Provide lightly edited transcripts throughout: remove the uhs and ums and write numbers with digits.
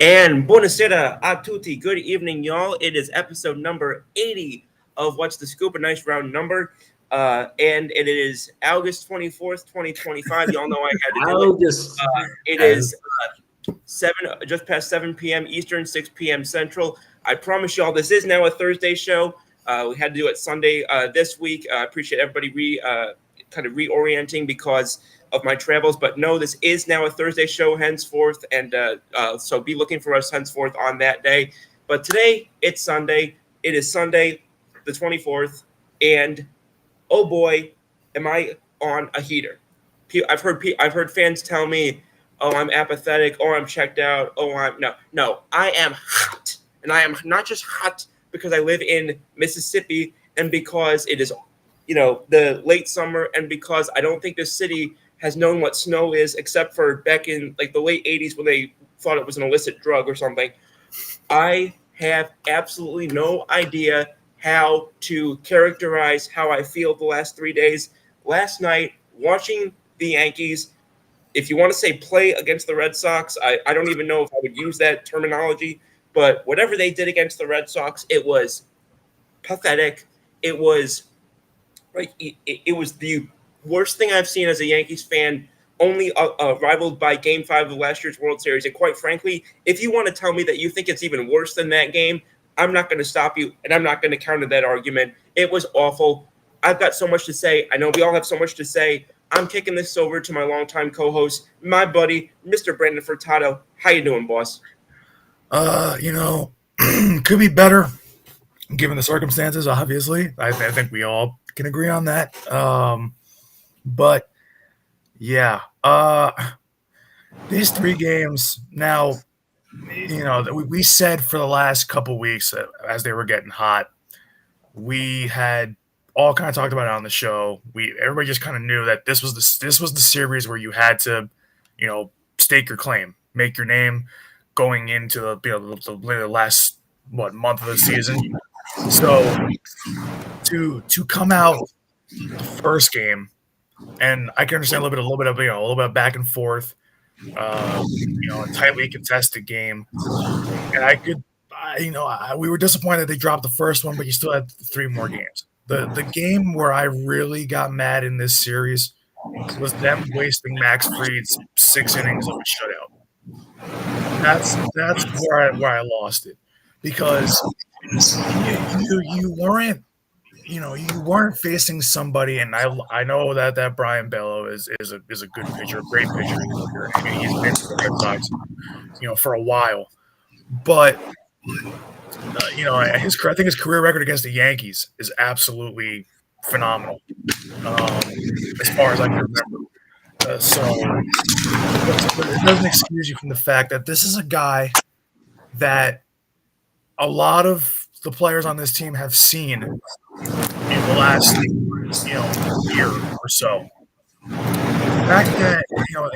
And buonasera a tutti. Good evening, y'all. It is episode number 80 of What's the Scoop, a nice round number. And it is August 24th, 2025. Y'all know I had to do it. August. It is 7, just past 7 p.m. Eastern, 6 p.m. Central. I promise y'all this is now a Thursday show. We had to do it Sunday this week. I appreciate everybody kind of reorienting because of my travels, but no, this is now a Thursday show henceforth, and so be looking for us henceforth on that day. But today it's Sunday. It is Sunday, the 24th, and oh boy, am I on a heater. I've heard fans tell me, "Oh, I'm apathetic. Oh, I'm checked out. Oh, no, I am hot, and I am not just hot because I live in Mississippi and because it is, the late summer, and because I don't think this city has known what snow is, except for back in like the late 80s when they thought it was an illicit drug or something. I have absolutely no idea how to characterize how I feel the last 3 days. Last night, watching the Yankees, if you want to say play against the Red Sox, I don't even know if I would use that terminology, but whatever they did against the Red Sox, it was pathetic. It was like it was the worst thing I've seen as a Yankees fan, only rivaled by Game 5 of last year's World Series. And quite frankly, if you want to tell me that you think it's even worse than that game, I'm not going to stop you, and I'm not going to counter that argument. It was awful. I've got so much to say. I know we all have so much to say. I'm kicking this over to my longtime co-host, my buddy, Mr. Brandon Furtado. How you doing, boss? Could be better given the circumstances, obviously. I think we all can agree on that. But yeah, these 3 games now, we said for the last couple weeks as they were getting hot, we had all kind of talked about it on the show. Everybody just kind of knew that this was the series where you had to, stake your claim, make your name going into the last month of the season. So to come out the first game. And I can understand a little bit of back and forth, a tightly contested game. And we were disappointed that they dropped the first one, but you still had 3 more games. The game where I really got mad in this series was them wasting Max Fried's 6 innings of a shutout. That's where I lost it, because you weren't. You weren't facing somebody, and I know that Brian Bello is a good pitcher, a great pitcher, and he's been for the Red Sox, for a while. But I think his career record against the Yankees is absolutely phenomenal, as far as I can remember. So it doesn't excuse you from the fact that this is a guy that a lot of the players on this team have seen in the last year or so. The fact that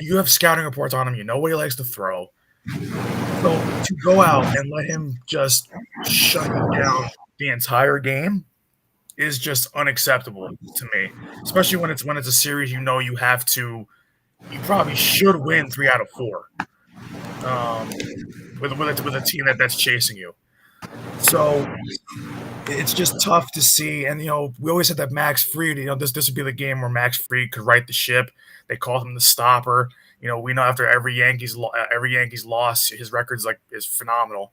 you have scouting reports on him, you know what he likes to throw. So to go out and let him just shut you down the entire game is just unacceptable to me. Especially when it's a series you probably should win 3 out of 4. With a team that's chasing you. So it's just tough to see. And, we always said that Max Fried, this would be the game where Max Fried could right the ship. They called him the stopper. We know after every Yankees loss, his record's is phenomenal.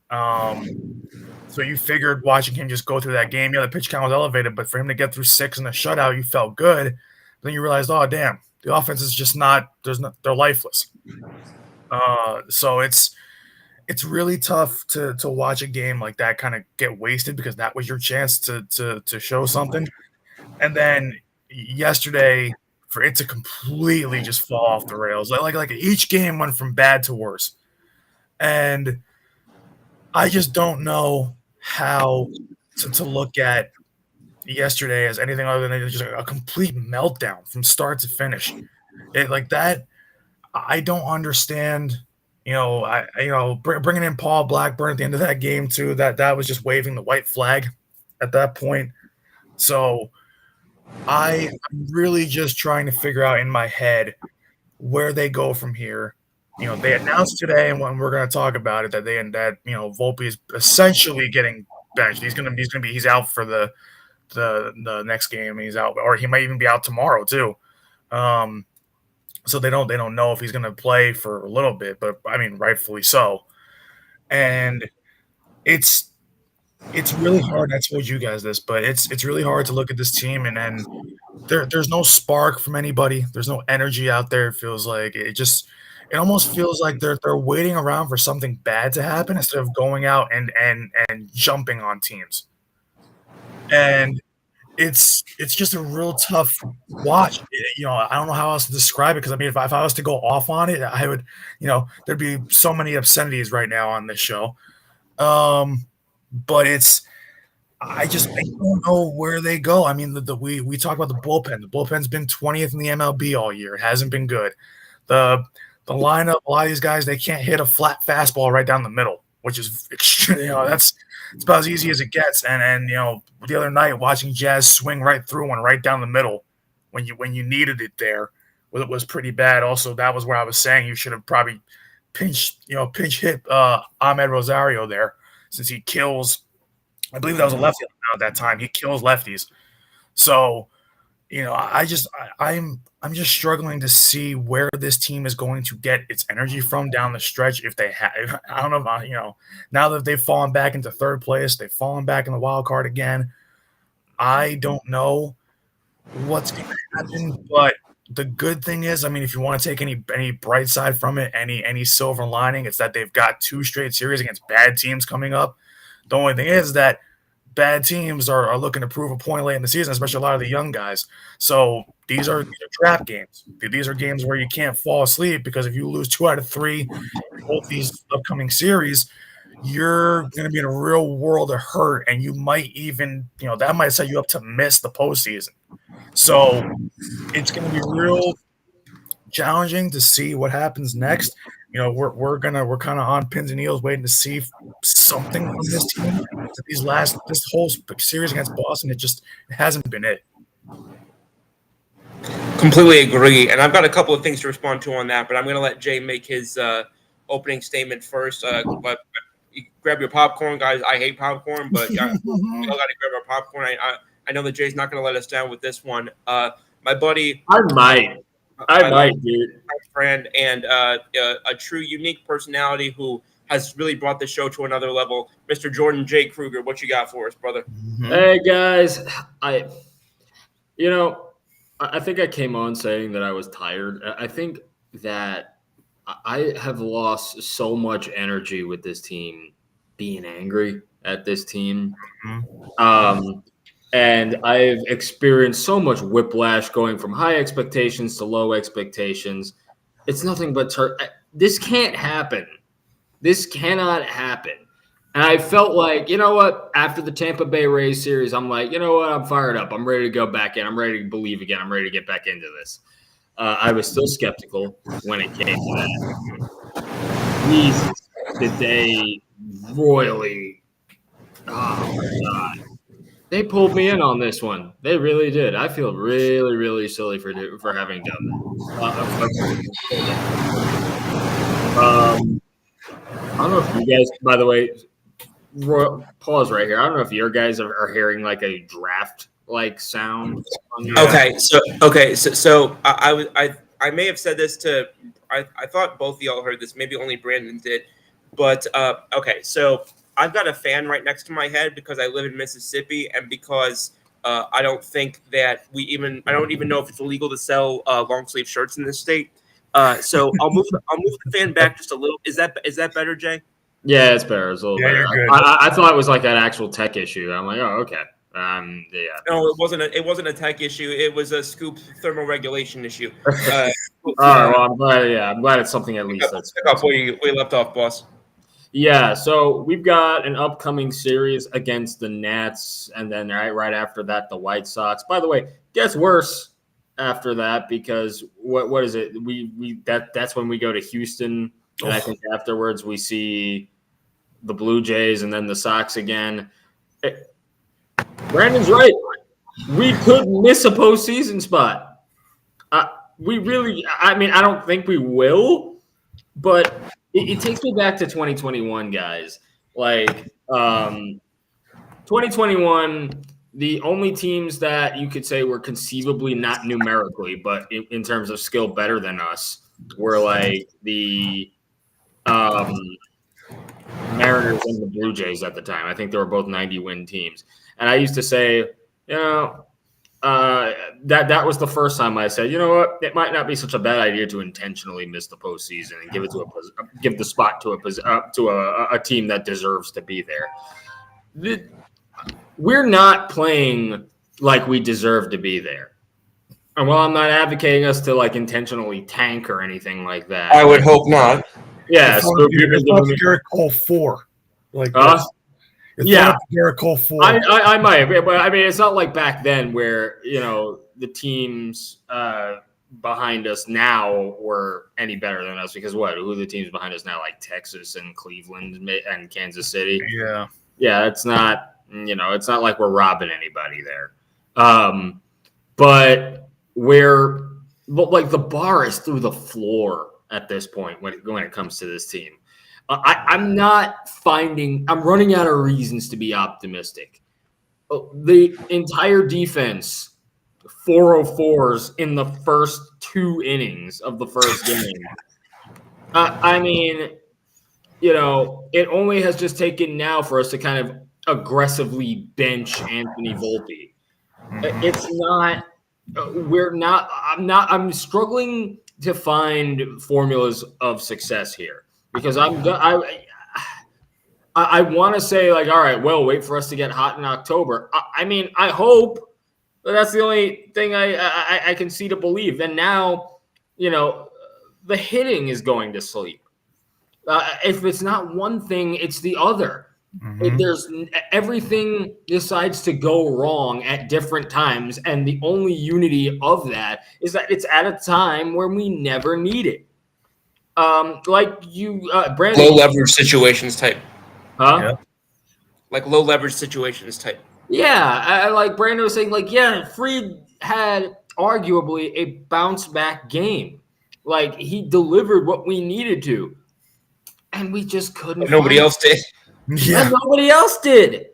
So you figured watching him just go through that game, the pitch count was elevated, but for him to get through 6 in a shutout, you felt good. But then you realized, oh, damn, the offense is just they're lifeless. So it's really tough to watch a game like that kind of get wasted, because that was your chance to show something. And then yesterday, for it to completely just fall off the rails, like each game went from bad to worse. And I just don't know how to look at yesterday as anything other than just a complete meltdown from start to finish. I don't understand. Bringing in Paul Blackburn at the end of that game too, that was just waving the white flag at that point. So I'm really just trying to figure out in my head where they go from here. they announced today, and when we're going to talk about it, that Volpe is essentially getting benched. He's out for the next game. He's out, or he might even be out tomorrow too. So they don't know if he's going to play for a little bit, but I mean, rightfully so. And it's really hard. I told you guys this, but it's really hard to look at this team and then there's no spark from anybody. There's no energy out there. It feels like it almost feels like they're waiting around for something bad to happen instead of going out and jumping on teams. And it's just a real tough watch. I don't know how else to describe it because I mean, if I was to go off on it, I would, there'd be so many obscenities right now on this show. But I don't know where they go. I mean, we talk about the bullpen. The bullpen's been 20th in the MLB all year. It hasn't been good. The lineup, a lot of these guys, they can't hit a flat fastball right down the middle, which is it's about as easy as it gets. And the other night watching Jazz swing right through one right down the middle when you needed it there, it was pretty bad. Also, that was where I was saying you should have probably pinch hit Ahmed Rosario there since he kills. I believe that was a lefty at that time. He kills lefties. So, I'm just struggling to see where this team is going to get its energy from down the stretch. If they have, I don't know, now that they've fallen back into third place, they've fallen back in the wild card again. I don't know what's going to happen, but the good thing is, I mean, if you want to take any bright side from it, any silver lining, it's that they've got 2 straight series against bad teams coming up. The only thing is that bad teams are looking to prove a point late in the season, especially a lot of the young guys. So these are trap games. These are games where you can't fall asleep because if you lose 2 out of 3 in both these upcoming series, you're going to be in a real world of hurt, and you might even, that might set you up to miss the postseason. So it's going to be real challenging to see what happens next. We're kind of on pins and needles waiting to see something from this team. This whole series against Boston, it hasn't been it. Completely agree, and I've got a couple of things to respond to on that, but I'm going to let Jay make his opening statement first. But grab your popcorn, guys. I hate popcorn, but we all got to grab our popcorn. I know that Jay's not going to let us down with this one. My buddy, I might, dude. Friend and a true unique personality who has really brought the show to another level, Mr. Jordan Jay Cruger. What you got for us, brother? Hey guys, I think I came on saying that I was tired. I think that I have lost so much energy with this team, being angry at this team. And I've experienced so much whiplash going from high expectations to low expectations. It's nothing but this can't happen. This cannot happen. And I felt like, you know what? After the Tampa Bay Rays series, I'm like, you know what? I'm fired up. I'm ready to go back in. I'm ready to believe again. I'm ready to get back into this. I was still skeptical when it came to that. Jesus, did they royally? Oh, my God. They pulled me in on this one. They really did. I feel really, really silly for having done that. I don't know if you guys, by the way, pause right here. I don't know if your guys are hearing like a draft like sound. Okay, so I may have said this to I thought both of y'all heard this. Maybe only Brandon did, but okay, so I've got a fan right next to my head because I live in Mississippi and because I don't think that I don't even know if it's illegal to sell long sleeve shirts in this state. So I'll move the fan back just a little. Is that better, Jay? Yeah, it's better. It's a little better. I thought it was like an actual tech issue. I'm like, oh, okay. Yeah. No, it wasn't a tech issue. It was a SCOOP thermal regulation issue. All right. Well, I'm glad. Yeah, I'm glad it's something at least. Pick up where we left off, boss. Yeah, so we've got an upcoming series against the Nats, and then right after that, the White Sox. By the way, gets worse after that because what is it? That's when we go to Houston, and I think afterwards we see the Blue Jays and then the Sox again. Brandon's right. We could miss a postseason spot. I don't think we will. But it takes me back to 2021, guys. Like 2021, the only teams that you could say were conceivably not numerically, but in terms of skill better than us, were like the Mariners and the Blue Jays at the time. I think they were both 90-win teams. And I used to say, that was the first time I said, you know what, it might not be such a bad idea to intentionally miss the postseason and give the spot to a team that deserves to be there. We're not playing like we deserve to be there. And while I'm not advocating us to like intentionally tank or anything like that, I would hope not. Yeah, it's Garrett Cole 4. Like yeah, Garrett Cole 4. I might, but I mean, it's not like back then where the teams behind us now were any better than us, because who are the teams behind us now? Like Texas and Cleveland and Kansas City. Yeah, it's not. It's not like we're robbing anybody there. But the bar is through the floor at this point when it comes to this team. I'm running out of reasons to be optimistic. The entire defense, 404s in the first 2 innings of the first game. I mean, it only has just taken now for us to kind of aggressively bench Anthony Volpe. It's not. I'm struggling to find formulas of success here, because I want to say, like, all right, well, wait for us to get hot in October. I mean, I hope, but that's the only thing I can see to believe. And now, the hitting is going to sleep. If it's not one thing, it's the other. There's everything decides to go wrong at different times, and the only unity of that is that it's at a time where we never need it. Like you, Brandon. Low leverage situations type. Huh? Yeah. Like low leverage situations type. Yeah, like Brandon was saying, like, yeah, Fried had arguably a bounce back game. Like, he delivered what we needed to, and we just couldn't. Nobody else did. Yeah. And nobody else did.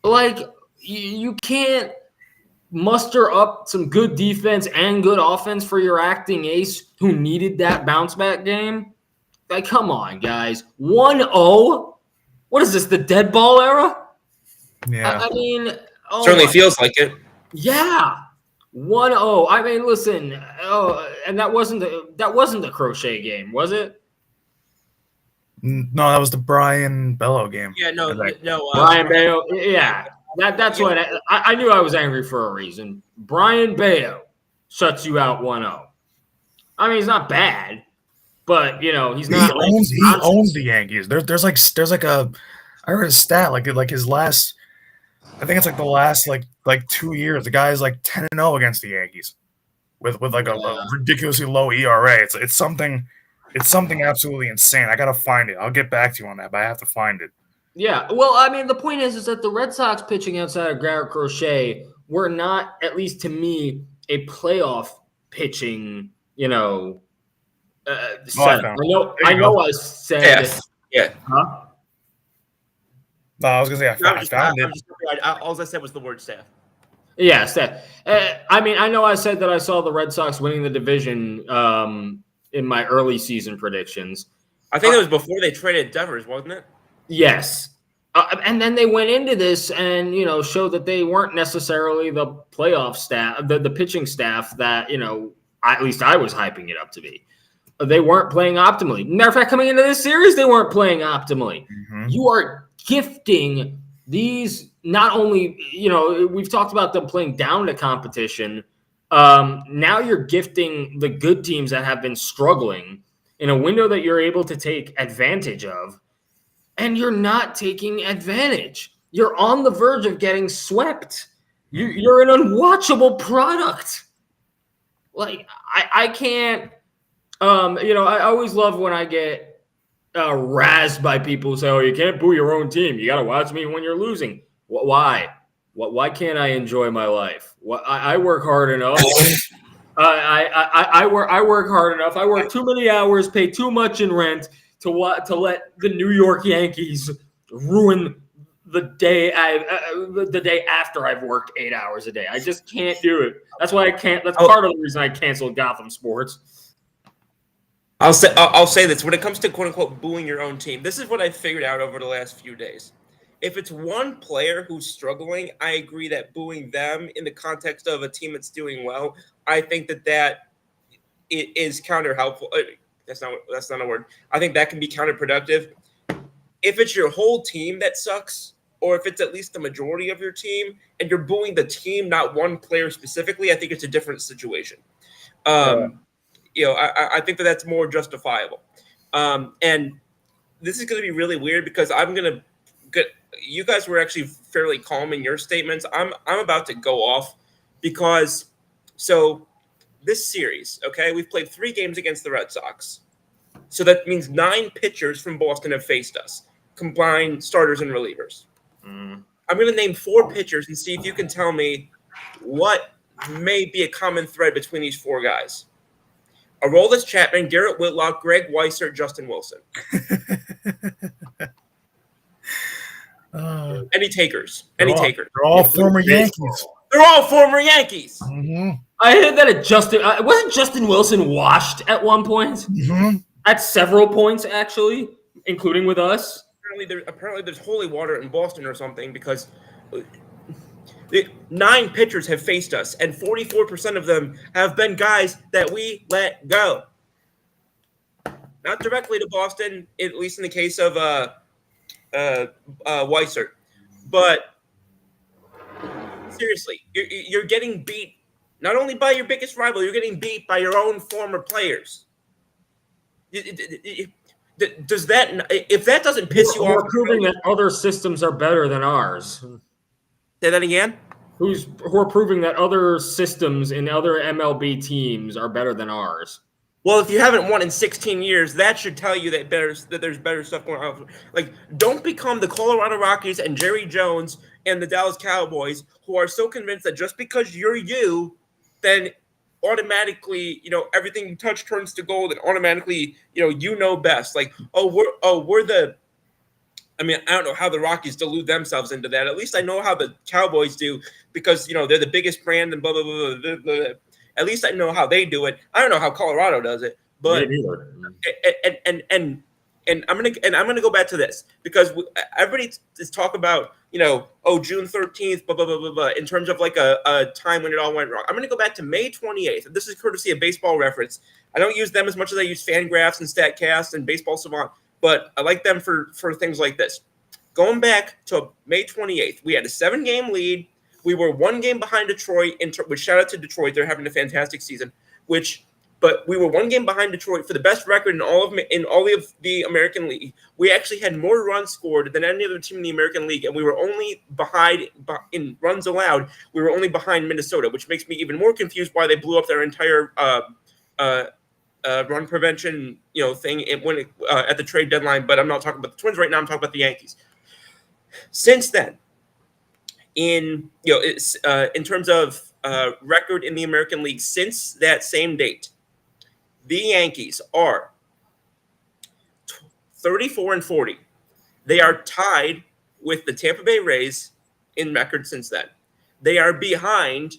Like, you can't muster up some good defense and good offense for your acting ace who needed that bounce back game. Like, come on, guys. 1-0? What is this, the dead ball era? Yeah. I mean, Certainly feels like it. Yeah. 1-0. I mean, listen. And that wasn't the Crochet game, was it? No, that was the Brian Bello game. Yeah, no. Brian Bello. Yeah, that's what I knew. I was angry for a reason. Brian Bello shuts you out 1-0. I mean, he's not bad, but he's not. He owns the Yankees. There's like a. I heard a stat like his last. I think it's like the last like 2 years. The guy's like 10-0 against the Yankees, with like a ridiculously low ERA. It's something. It's something absolutely insane. I gotta find it. I'll get back to you on that, but I have to find it. Yeah, well, I mean, the point is that the Red Sox pitching outside of Garrett Crochet were not, at least to me, a playoff pitching, setup. I know. I said. Yes. Yeah. Huh? No, I was gonna say I found it. All I said was the word staff. Yeah, staff. I mean, I know I said that I saw the Red Sox winning the division in my early season predictions. I think it was before they traded Devers, wasn't it? Yes. And then they went into this and, showed that they weren't necessarily the playoff staff, the pitching staff that, at least I was hyping it up to be. They weren't playing optimally. Matter of fact, coming into this series, they weren't playing optimally. Mm-hmm. You are gifting these, not only, we've talked about them playing down to competition. Now you're gifting the good teams that have been struggling in a window that you're able to take advantage of, and you're not taking advantage. You're on the verge of getting swept. You're an unwatchable product. Like, I can't, I always love when I get razzed by people who say, oh, you can't boo your own team. You got to watch me when you're losing. Why? Why can't I enjoy my life? I work hard enough. I work hard enough. I work too many hours, pay too much in rent to let the New York Yankees ruin the day the day after I've worked 8 hours a day. I just can't do it. That's why I can't. That's part of the reason I canceled Gotham Sports. I'll say this: when it comes to quote unquote booing your own team, this is what I've figured out over the last few days. If it's one player who's struggling, I agree that booing them in the context of a team that's doing well, I think that it is counter helpful. That's not a word. I think that can be counterproductive. If it's your whole team that sucks, or if it's at least the majority of your team, and you're booing the team, not one player specifically, I think it's a different situation. I think that's more justifiable. And this is going to be really weird because I'm going to get. You guys were actually fairly calm in your statements. I'm about to go off because this series, okay, we've played 3 games against the Red Sox. So that means 9 pitchers from Boston have faced us, combined starters and relievers. I'm going to name 4 pitchers and see if you can tell me what may be a common thread between these 4 guys. Aroldis Chapman, Garrett Whitlock, Greg Weissert, Justin Wilson. Any takers? Any takers? They're all former Yankees. They're all former Yankees. Mm-hmm. I heard that wasn't Justin Wilson washed at one point? Mm-hmm. At several points, actually, including with us. Apparently there's holy water in Boston or something because 9 pitchers have faced us, and 44% of them have been guys that we let go. Not directly to Boston, at least in the case of Weissert. But seriously, you're getting beat not only by your biggest rival, you're getting beat by your own former players. Does that, if that doesn't piss you off? We're proving that other systems are better than ours. Say that again? Who are proving that other systems in other MLB teams are better than ours. Well, if you haven't won in 16 years, that should tell you that there's better stuff going on. Like, don't become the Colorado Rockies and Jerry Jones and the Dallas Cowboys, who are so convinced that just because you're you, then automatically, everything you touch turns to gold, and automatically, you know best. Like, we're the. I mean, I don't know how the Rockies delude themselves into that. At least I know how the Cowboys do, because they're the biggest brand and blah blah blah blah. blah. At least I know how they do it. I don't know how Colorado does it, but and I'm gonna go back to this because everybody is talk about June 13th, blah blah blah blah blah, in terms of like a time when it all went wrong. I'm gonna go back to May 28th. This is courtesy of Baseball Reference. I don't use them as much as I use FanGraphs and StatCast and Baseball Savant, but I like them for things like this. Going back to May 28th, we had a 7-game lead. We were 1 game behind Detroit, which shout out to Detroit. They're having a fantastic season. But we were 1 game behind Detroit for the best record in all of the American League. We actually had more runs scored than any other team in the American League, and we were only behind in runs allowed. We were only behind Minnesota, which makes me even more confused why they blew up their entire run prevention thing at the trade deadline. But I'm not talking about the Twins right now. I'm talking about the Yankees. Since then, in terms of record in the American League since that same date, the Yankees are 34-40. They are tied with the Tampa Bay Rays in record since then. They are behind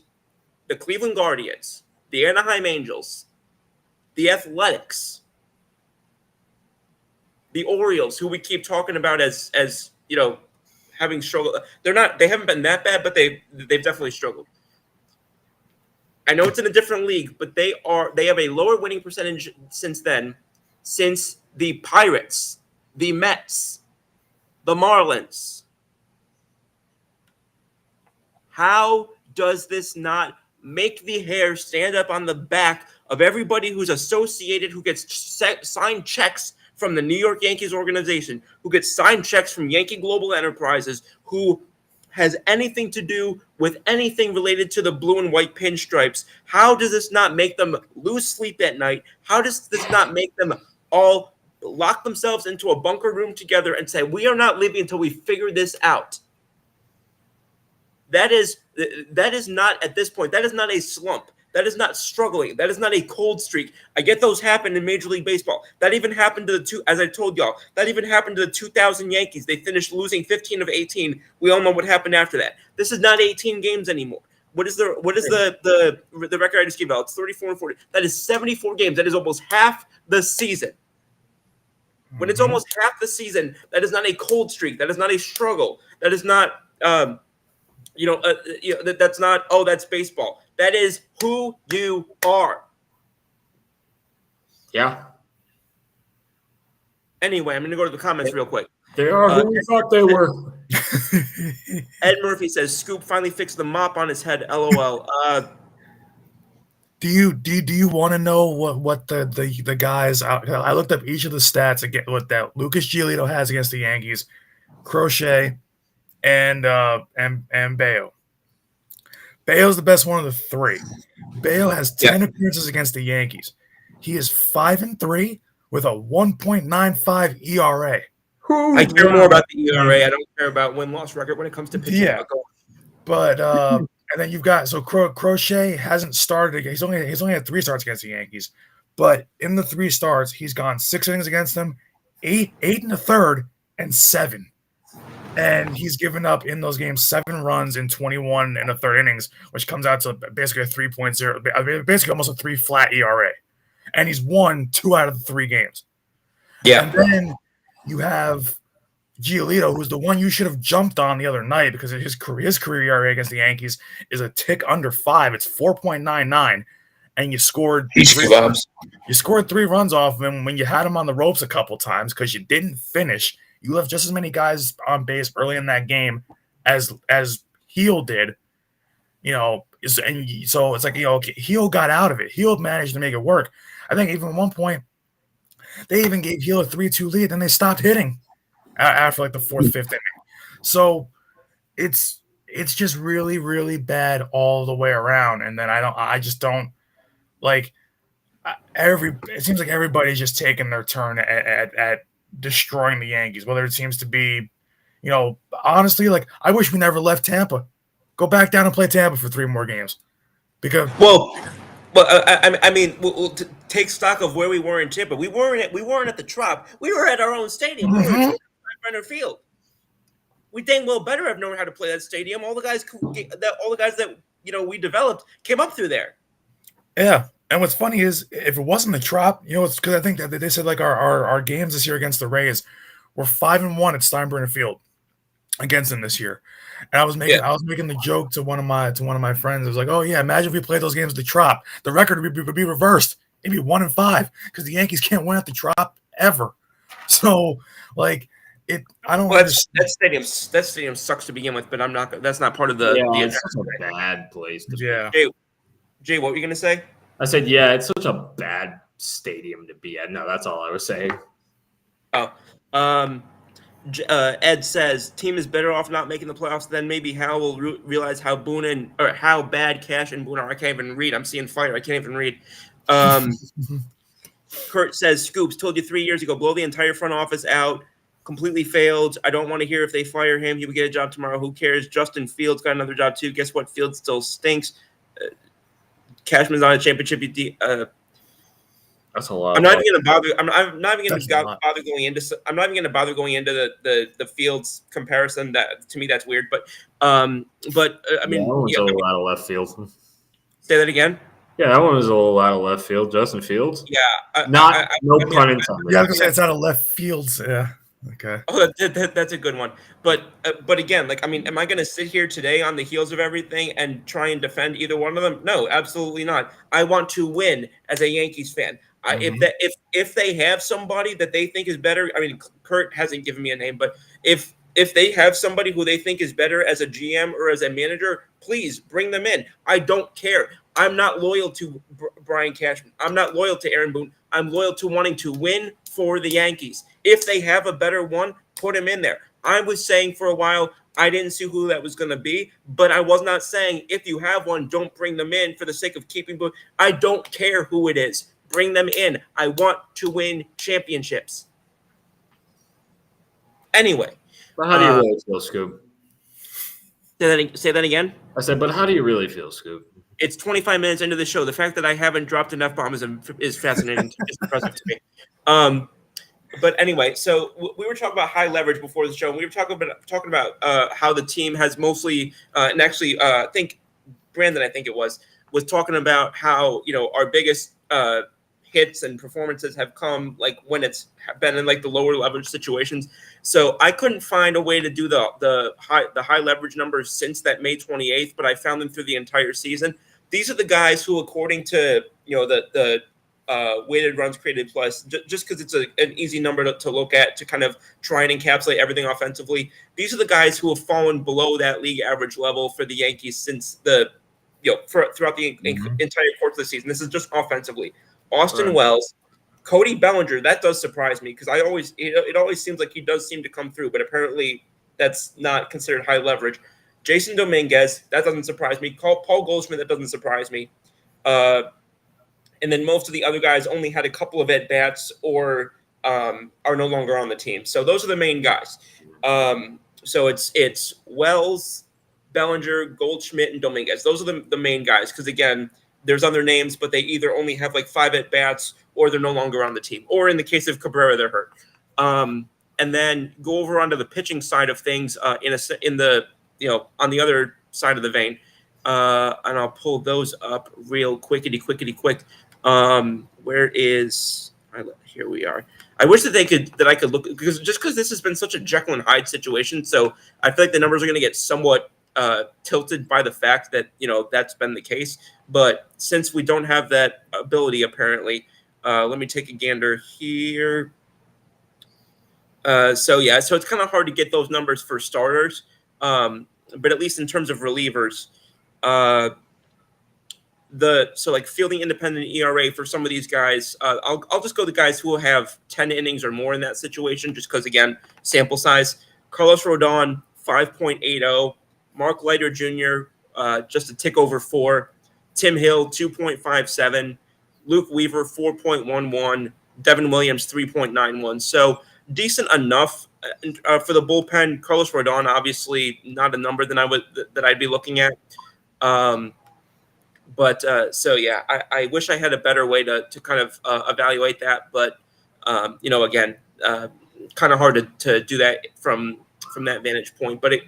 the Cleveland Guardians, the Anaheim Angels, the Athletics, the Orioles, who we keep talking about as having struggled. They haven't been that bad, but they've definitely struggled. I know it's in a different league, but they have a lower winning percentage since then, since the Pirates, the Mets, the Marlins. How does this not make the hair stand up on the back of everybody who's associated, who gets signed checks from the New York Yankees organization, who gets signed checks from Yankee Global Enterprises, who has anything to do with anything related to the blue and white pinstripes? How does this not make them lose sleep at night? How does this not make them all lock themselves into a bunker room together and say, we are not leaving until we figure this out? That is not, at this point, that is not a slump. That is not struggling. That is not a cold streak. I get those happen in Major League Baseball. That even happened to as I told y'all, that even happened to the 2000 Yankees. They finished losing 15 of 18. We all know what happened after that. This is not 18 games anymore. What is the record I just gave out? It's 34 and 40. That is 74 games. That is almost half the season. When it's almost half the season, that is not a cold streak. That is not a struggle. That is not that's not, oh, that's baseball. That is who you are. Yeah. Anyway, I'm going to go to the comments real quick. They are who we thought they were. Ed Murphy says, Scoop finally fixed the mop on his head. LOL. Do you want to know what the guys? I looked up each of the stats again. What that Lucas Giolito has against the Yankees, Crochet, and Bayo. Bayo's the best one of the three. Bayo has 10 appearances against the Yankees. He is 5-3 with a 1.95 ERA. I care more about the ERA. I don't care about win-loss record when it comes to pitching. Yeah, but and then you've got Crochet hasn't started again. He's only had 3 starts against the Yankees, but in the 3 starts, he's gone 6 innings against them, 8 and a third, and 7. And he's given up in those games 7 runs in 21 and a third innings, which comes out to basically a 3.0, basically almost a 3 flat ERA. And he's won 2 out of the 3 games. Yeah. And then you have Giolito, who's the one you should have jumped on the other night because his career ERA against the Yankees is a tick under 5. It's 4.99, and you scored 3 runs. You scored 3 runs off of him when you had him on the ropes a couple times because you didn't finish. You left just as many guys on base early in that game as Heel did, and so it's like, Heel got out of it. Heel managed to make it work. I think even at one point they even gave Heel a 3-2 lead, and they stopped hitting after like the 4th, 5th inning. So it's just really, really bad all the way around. And then it seems like everybody's just taking their turn at destroying the Yankees, whether it seems to be, honestly, like, I wish we never left Tampa. Go back down and play Tampa for 3 more games. Because we'll take stock of where we were in Tampa. We weren't at the Trop. We were at our own stadium. We were at Brenner Field. We dang well better have known how to play that stadium. All the guys that we developed came up through there. Yeah. And what's funny is, if it wasn't the Trop, it's because I think that they said like our games this year against the Rays were 5-1 at Steinbrenner Field against them this year. And I was making the joke to one of my friends. I was like, oh yeah, imagine if we played those games at the Trop. The record would be reversed. It'd be 1-5 because the Yankees can't win at the Trop ever. So like I don't. Well, that stadium sucks to begin with, but I'm not. That's not part of the. Yeah, it's such a bad place. Jay, what were you gonna say? I said, yeah, it's such a bad stadium to be at. No, that's all I was saying. Oh, Ed says team is better off not making the playoffs. Then maybe Hal will realize how how bad Cash and Boone are. I can't even read. I'm seeing fire. I can't even read. Kurt says Scoops told you 3 years ago, blow the entire front office out. Completely failed. I don't want to hear if they fire him. He would get a job tomorrow. Who cares? Justin Fields got another job too. Guess what? Fields still stinks. Cashman's on a championship. That's a lot. I'm not even going to bother. I'm not even going to bother going into. I'm not even going to bother going into the Fields comparison. That to me, that's weird. But I mean, that one's a little out of left field. Say that again. Yeah, that one was a little out of left field. Justin Fields. Yeah, no pun intended. Yeah, I was gonna say it's out of left fields. Yeah. Okay. Oh, that's a good one. But again, like, I mean, am I going to sit here today on the heels of everything and try and defend either one of them? No, absolutely not. I want to win as a Yankees fan. If they have somebody that they think is better, I mean, Kurt hasn't given me a name, but if they have somebody who they think is better as a GM or as a manager, please bring them in. I don't care. I'm not loyal to Brian Cashman. I'm not loyal to Aaron Boone. I'm loyal to wanting to win for the Yankees. If they have a better one, put him in there. I was saying for a while, I didn't see who that was going to be, but I was not saying if you have one, don't bring them in for the sake of keeping Boone. I don't care who it is. Bring them in. I want to win championships. Anyway. But how do you really feel, Scoop? Say that again. I said, but how do you really feel, Scoop? It's 25 minutes into the show. The fact that I haven't dropped an F-bomb is fascinating. It's impressive to me. But anyway, so we were talking about high leverage before the show. And we were talking about how the team has mostly, and actually, I think Brandon, was talking about how our biggest hits and performances have come like when it's been in like the lower leverage situations. So I couldn't find a way to do the high leverage numbers since that May 28th, but I found them through the entire season. These are the guys who, according to the weighted runs created plus, just because it's an easy number to look at to kind of try and encapsulate everything offensively. These are the guys who have fallen below that league average level for the Yankees since throughout the entire course of the season. This is just offensively. Austin Wells, Cody Bellinger. That does surprise me because it always seems like he does seem to come through, but apparently that's not considered high leverage. Jason Dominguez, that doesn't surprise me. Paul Goldschmidt, that doesn't surprise me. And then most of the other guys only had a couple of at-bats or are no longer on the team. So those are the main guys. So it's Wells, Bellinger, Goldschmidt, and Dominguez. Those are the main guys because, again, there's other names, but they either only have like 5 at-bats or they're no longer on the team. Or in the case of Cabrera, they're hurt. And then go over onto the pitching side of things on the other side of the vein. And I'll pull those up real quick. Where is here we are. I wish that I could look because this has been such a Jekyll and Hyde situation. So I feel like the numbers are going to get somewhat tilted by the fact that that's been the case. But since we don't have that ability, apparently, let me take a gander here. So it's kind of hard to get those numbers for starters. But at least in terms of relievers, fielding independent ERA for some of these guys, I'll just go the guys who will have 10 innings or more in that situation, just because, again, sample size. Carlos Rodon, 5.80. Mark Leiter Jr., just a tick over 4. Tim Hill, 2.57. Luke Weaver, 4.11. Devin Williams, 3.91. So decent enough for the bullpen. Carlos Rodon, obviously not a number that I'd be looking at. I wish I had a better way to kind of evaluate that, but again, kind of hard to do that from that vantage point. But it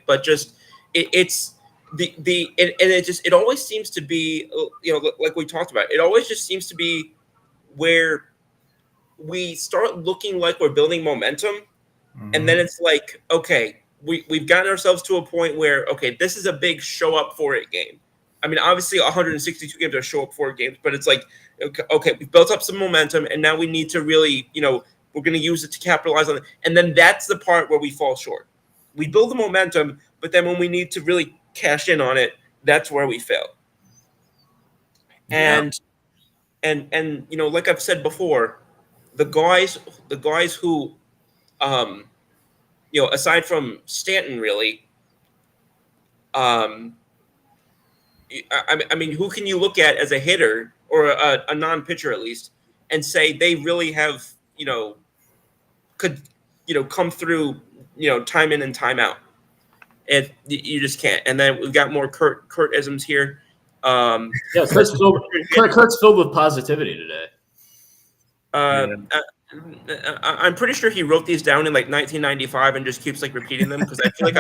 always seems to be like we talked about. It always just seems to be where we start looking like we're building momentum, and then it's like, okay, we've gotten ourselves to a point where, okay, this is a big show up for it game. I mean, obviously 162 games are show up for it games, but it's like, okay, we've built up some momentum, and now we need to really, we're going to use it to capitalize on it. And then that's the part where we fall short. We build the momentum, but then when we need to really cash in on it, that's where we fail. Yeah. And like I've said before, the guys who, aside from Stanton, really, I mean, who can you look at as a hitter or a non-pitcher at least and say they really have, could, come through, time in and time out? And you just can't. And then we've got more Kurt-isms here. Kurt's filled with positivity today. I'm pretty sure he wrote these down in like 1995 and just keeps like repeating them because I feel like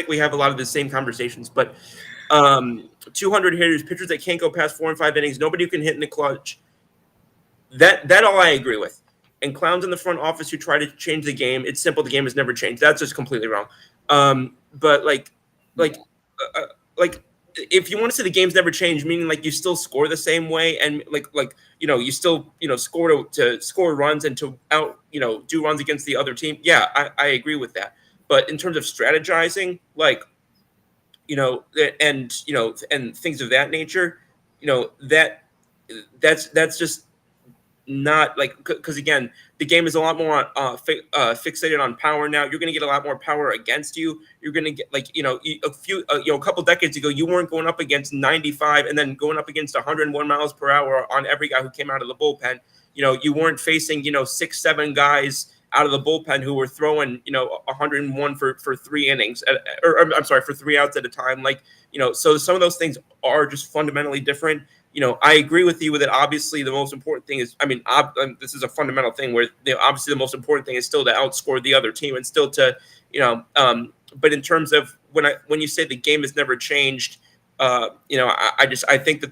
we have a lot of the same conversations. But 200 hitters, pitchers that can't go past 4 and 5 innings, nobody who can hit in the clutch. That all I agree with. And clowns in the front office who try to change the game. It's simple. The game has never changed. That's just completely wrong. But if you want to say the game's never changed, meaning like you still score the same way and you still score to score runs and to do runs against the other team. Yeah, I agree with that. But in terms of strategizing, and things of that nature, that's just not because again, the game is a lot more fixated on power now. You're going to get a lot more power against you. You're going to get a couple decades ago, you weren't going up against 95 and then going up against 101 miles per hour on every guy who came out of the bullpen. You weren't facing 6-7 guys out of the bullpen who were throwing, 101 for 3 innings, or I'm sorry, for 3 outs at a time. Like, so some of those things are just fundamentally different. I agree with you with it. Obviously, the most important thing is, this is a fundamental thing where obviously the most important thing is still to outscore the other team and still to, but in terms of when you say the game has never changed, I think that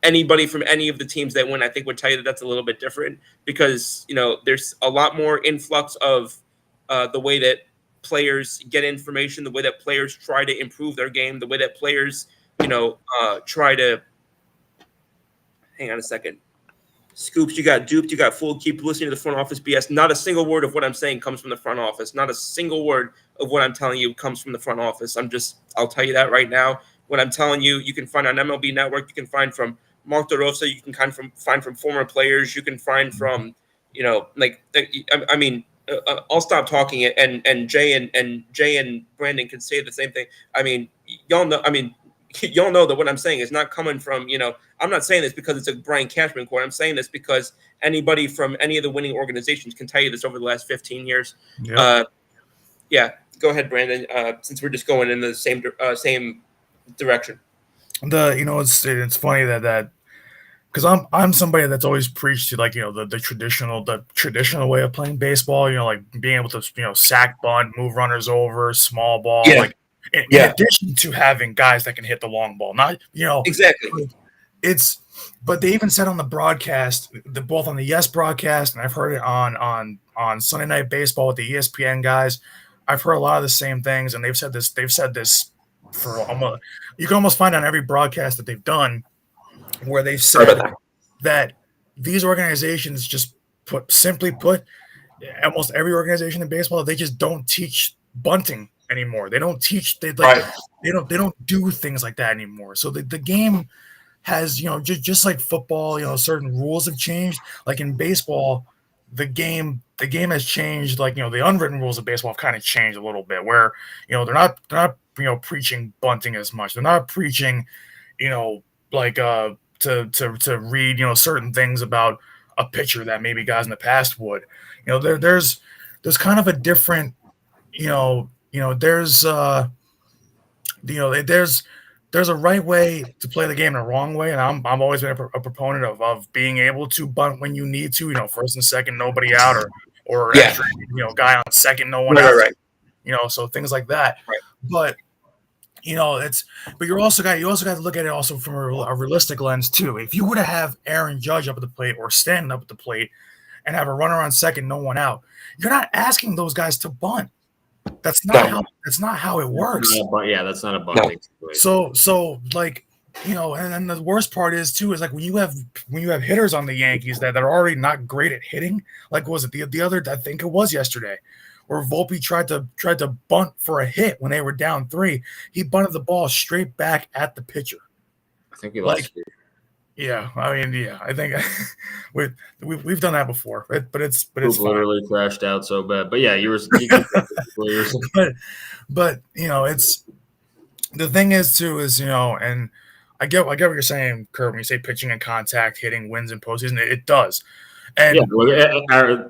anybody from any of the teams that win, I think would tell you that that's a little bit different because, there's a lot more influx of the way that players get information, the way that players try to improve their game, the way that players, try to hang on a second. Scoops, you got duped, you got fooled. Keep listening to the front office BS. Not a single word of what I'm saying comes from the front office. Not a single word of what I'm telling you comes from the front office. I'll tell you that right now. What I'm telling you, you can find on MLB Network. You can find from Mark DeRosa. You can find from former players. You can find from, I'll stop talking and Jay and Brandon can say the same thing. Y'all know that what I'm saying is not coming from, I'm not saying this because it's a Brian Cashman quote. I'm saying this because anybody from any of the winning organizations can tell you this over the last 15 years. Yep. Yeah, go ahead, Brandon, since we're just going in the same direction. It's funny that because I'm somebody that's always preached to the traditional way of playing baseball, like being able to sack bunt, move runners over, small ball, in addition to having guys that can hit the long ball. Not exactly. But they even said on the broadcast, both on the Yes broadcast, and I've heard it on Sunday Night Baseball with the ESPN guys. I've heard a lot of the same things, and they've said this for almost. You can almost find on every broadcast that they've done, where they've said that these organizations just simply put, almost every organization in baseball, they just don't teach bunting anymore. They don't teach. They don't do things like that anymore. So the game has just like football, certain rules have changed. Like in baseball, the game has changed. Like the unwritten rules of baseball have kind of changed a little bit. Where they're not preaching bunting as much. They're not preaching to read certain things about a pitcher that maybe guys in the past would. There's kind of a different there's a right way to play the game and a wrong way, and I've always been a proponent of being able to bunt when you need to, first and second, nobody out, or extra, guy on second, no one out, right. So things like that. Right. But but you also got to look at it also from a realistic lens too. If you were to have Aaron Judge up at the plate or standing up at the plate and have a runner on second, no one out, you're not asking those guys to bunt. That's not how it works. That's not a bunting situation. So and then the worst part is like when you have hitters on the Yankees that are already not great at hitting, like was it the other, I think it was yesterday, where Volpe tried to bunt for a hit when they were down 3. He bunted the ball straight back at the pitcher. I think he lost. I think we've done that before, but it's literally crashed out so bad. But yeah, but it's the thing is and I get what you're saying, Kurt, when you say pitching and contact hitting wins in postseason, it does. And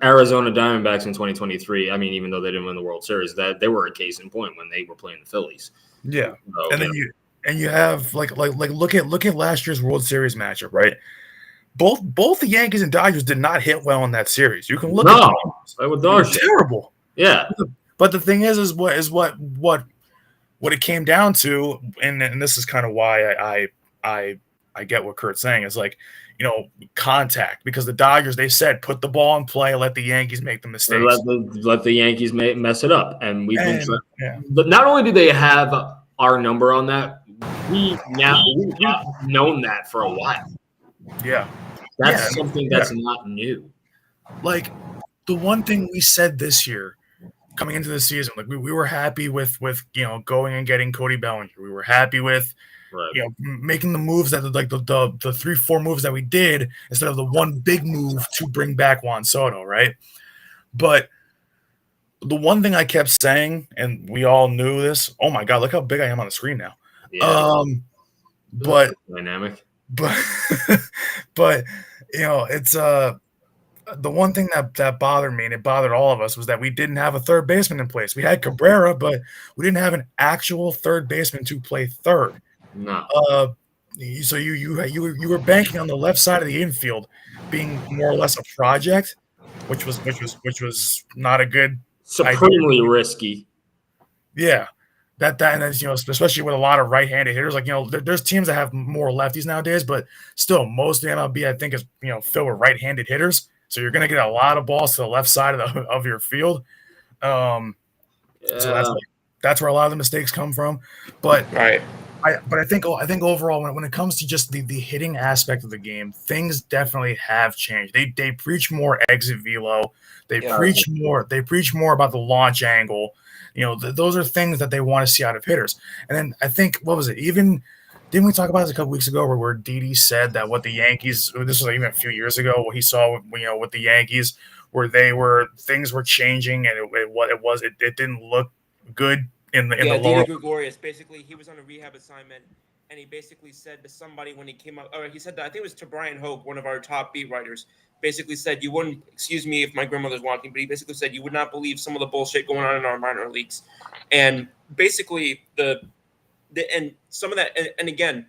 Arizona Diamondbacks in 2023. Even though they didn't win the World Series, that they were a case in point when they were playing the Phillies. Yeah, so, and then you have like look at last year's World Series matchup, right? Both the Yankees and Dodgers did not hit well in that series. You can look at them. It was terrible. Yeah, but the thing is what it came down to, and this is kind of why I get what Kurt's saying is like. Contact, because the Dodgers, they said, put the ball in play, let the Yankees make the mistakes. Let the Yankees mess it up. And we've been trying. Yeah. But not only do they have our number on that, we've known that for a while. Yeah. That's something that's not new. Like, the one thing we said this year, coming into the season, like we were happy with going and getting Cody Bellinger. We were happy with making the moves that like the 3-4 moves that we did instead of the one big move to bring back Juan Soto, right? But the one thing I kept saying, and we all knew this. Oh my God, look how big I am on the screen now. Yeah. But dynamic. But it's the one thing that bothered me, and it bothered all of us, was that we didn't have a third baseman in place. We had Cabrera, but we didn't have an actual third baseman to play third. No. So you were banking on the left side of the infield being more or less a project, which was not a good Supremely idea. risky. Yeah. That and then, especially with a lot of right-handed hitters, like, there's teams that have more lefties nowadays, but still most of the MLB, I think, is filled with right-handed hitters. So you're going to get a lot of balls to the left side of your field. So that's where a lot of the mistakes come from. But Right. I think overall, when it comes to just the hitting aspect of the game, things definitely have changed. They preach more exit velo. They preach more about the launch angle. Those are things that they want to see out of hitters. And then I think, what was it? Didn't we talk about this a couple weeks ago where Didi said that what the Yankees, this was even a few years ago, what he saw, with the Yankees, where things were changing and it didn't look good in the lower. Didi Gregorius, basically, he was on a rehab assignment, and he basically said to somebody when he came up, or he said that, I think it was to Brian Hope, one of our top beat writers, basically said, you wouldn't, excuse me if my grandmother's watching, but he basically said you would not believe some of the bullshit going on in our minor leagues. And basically and some of that, and again,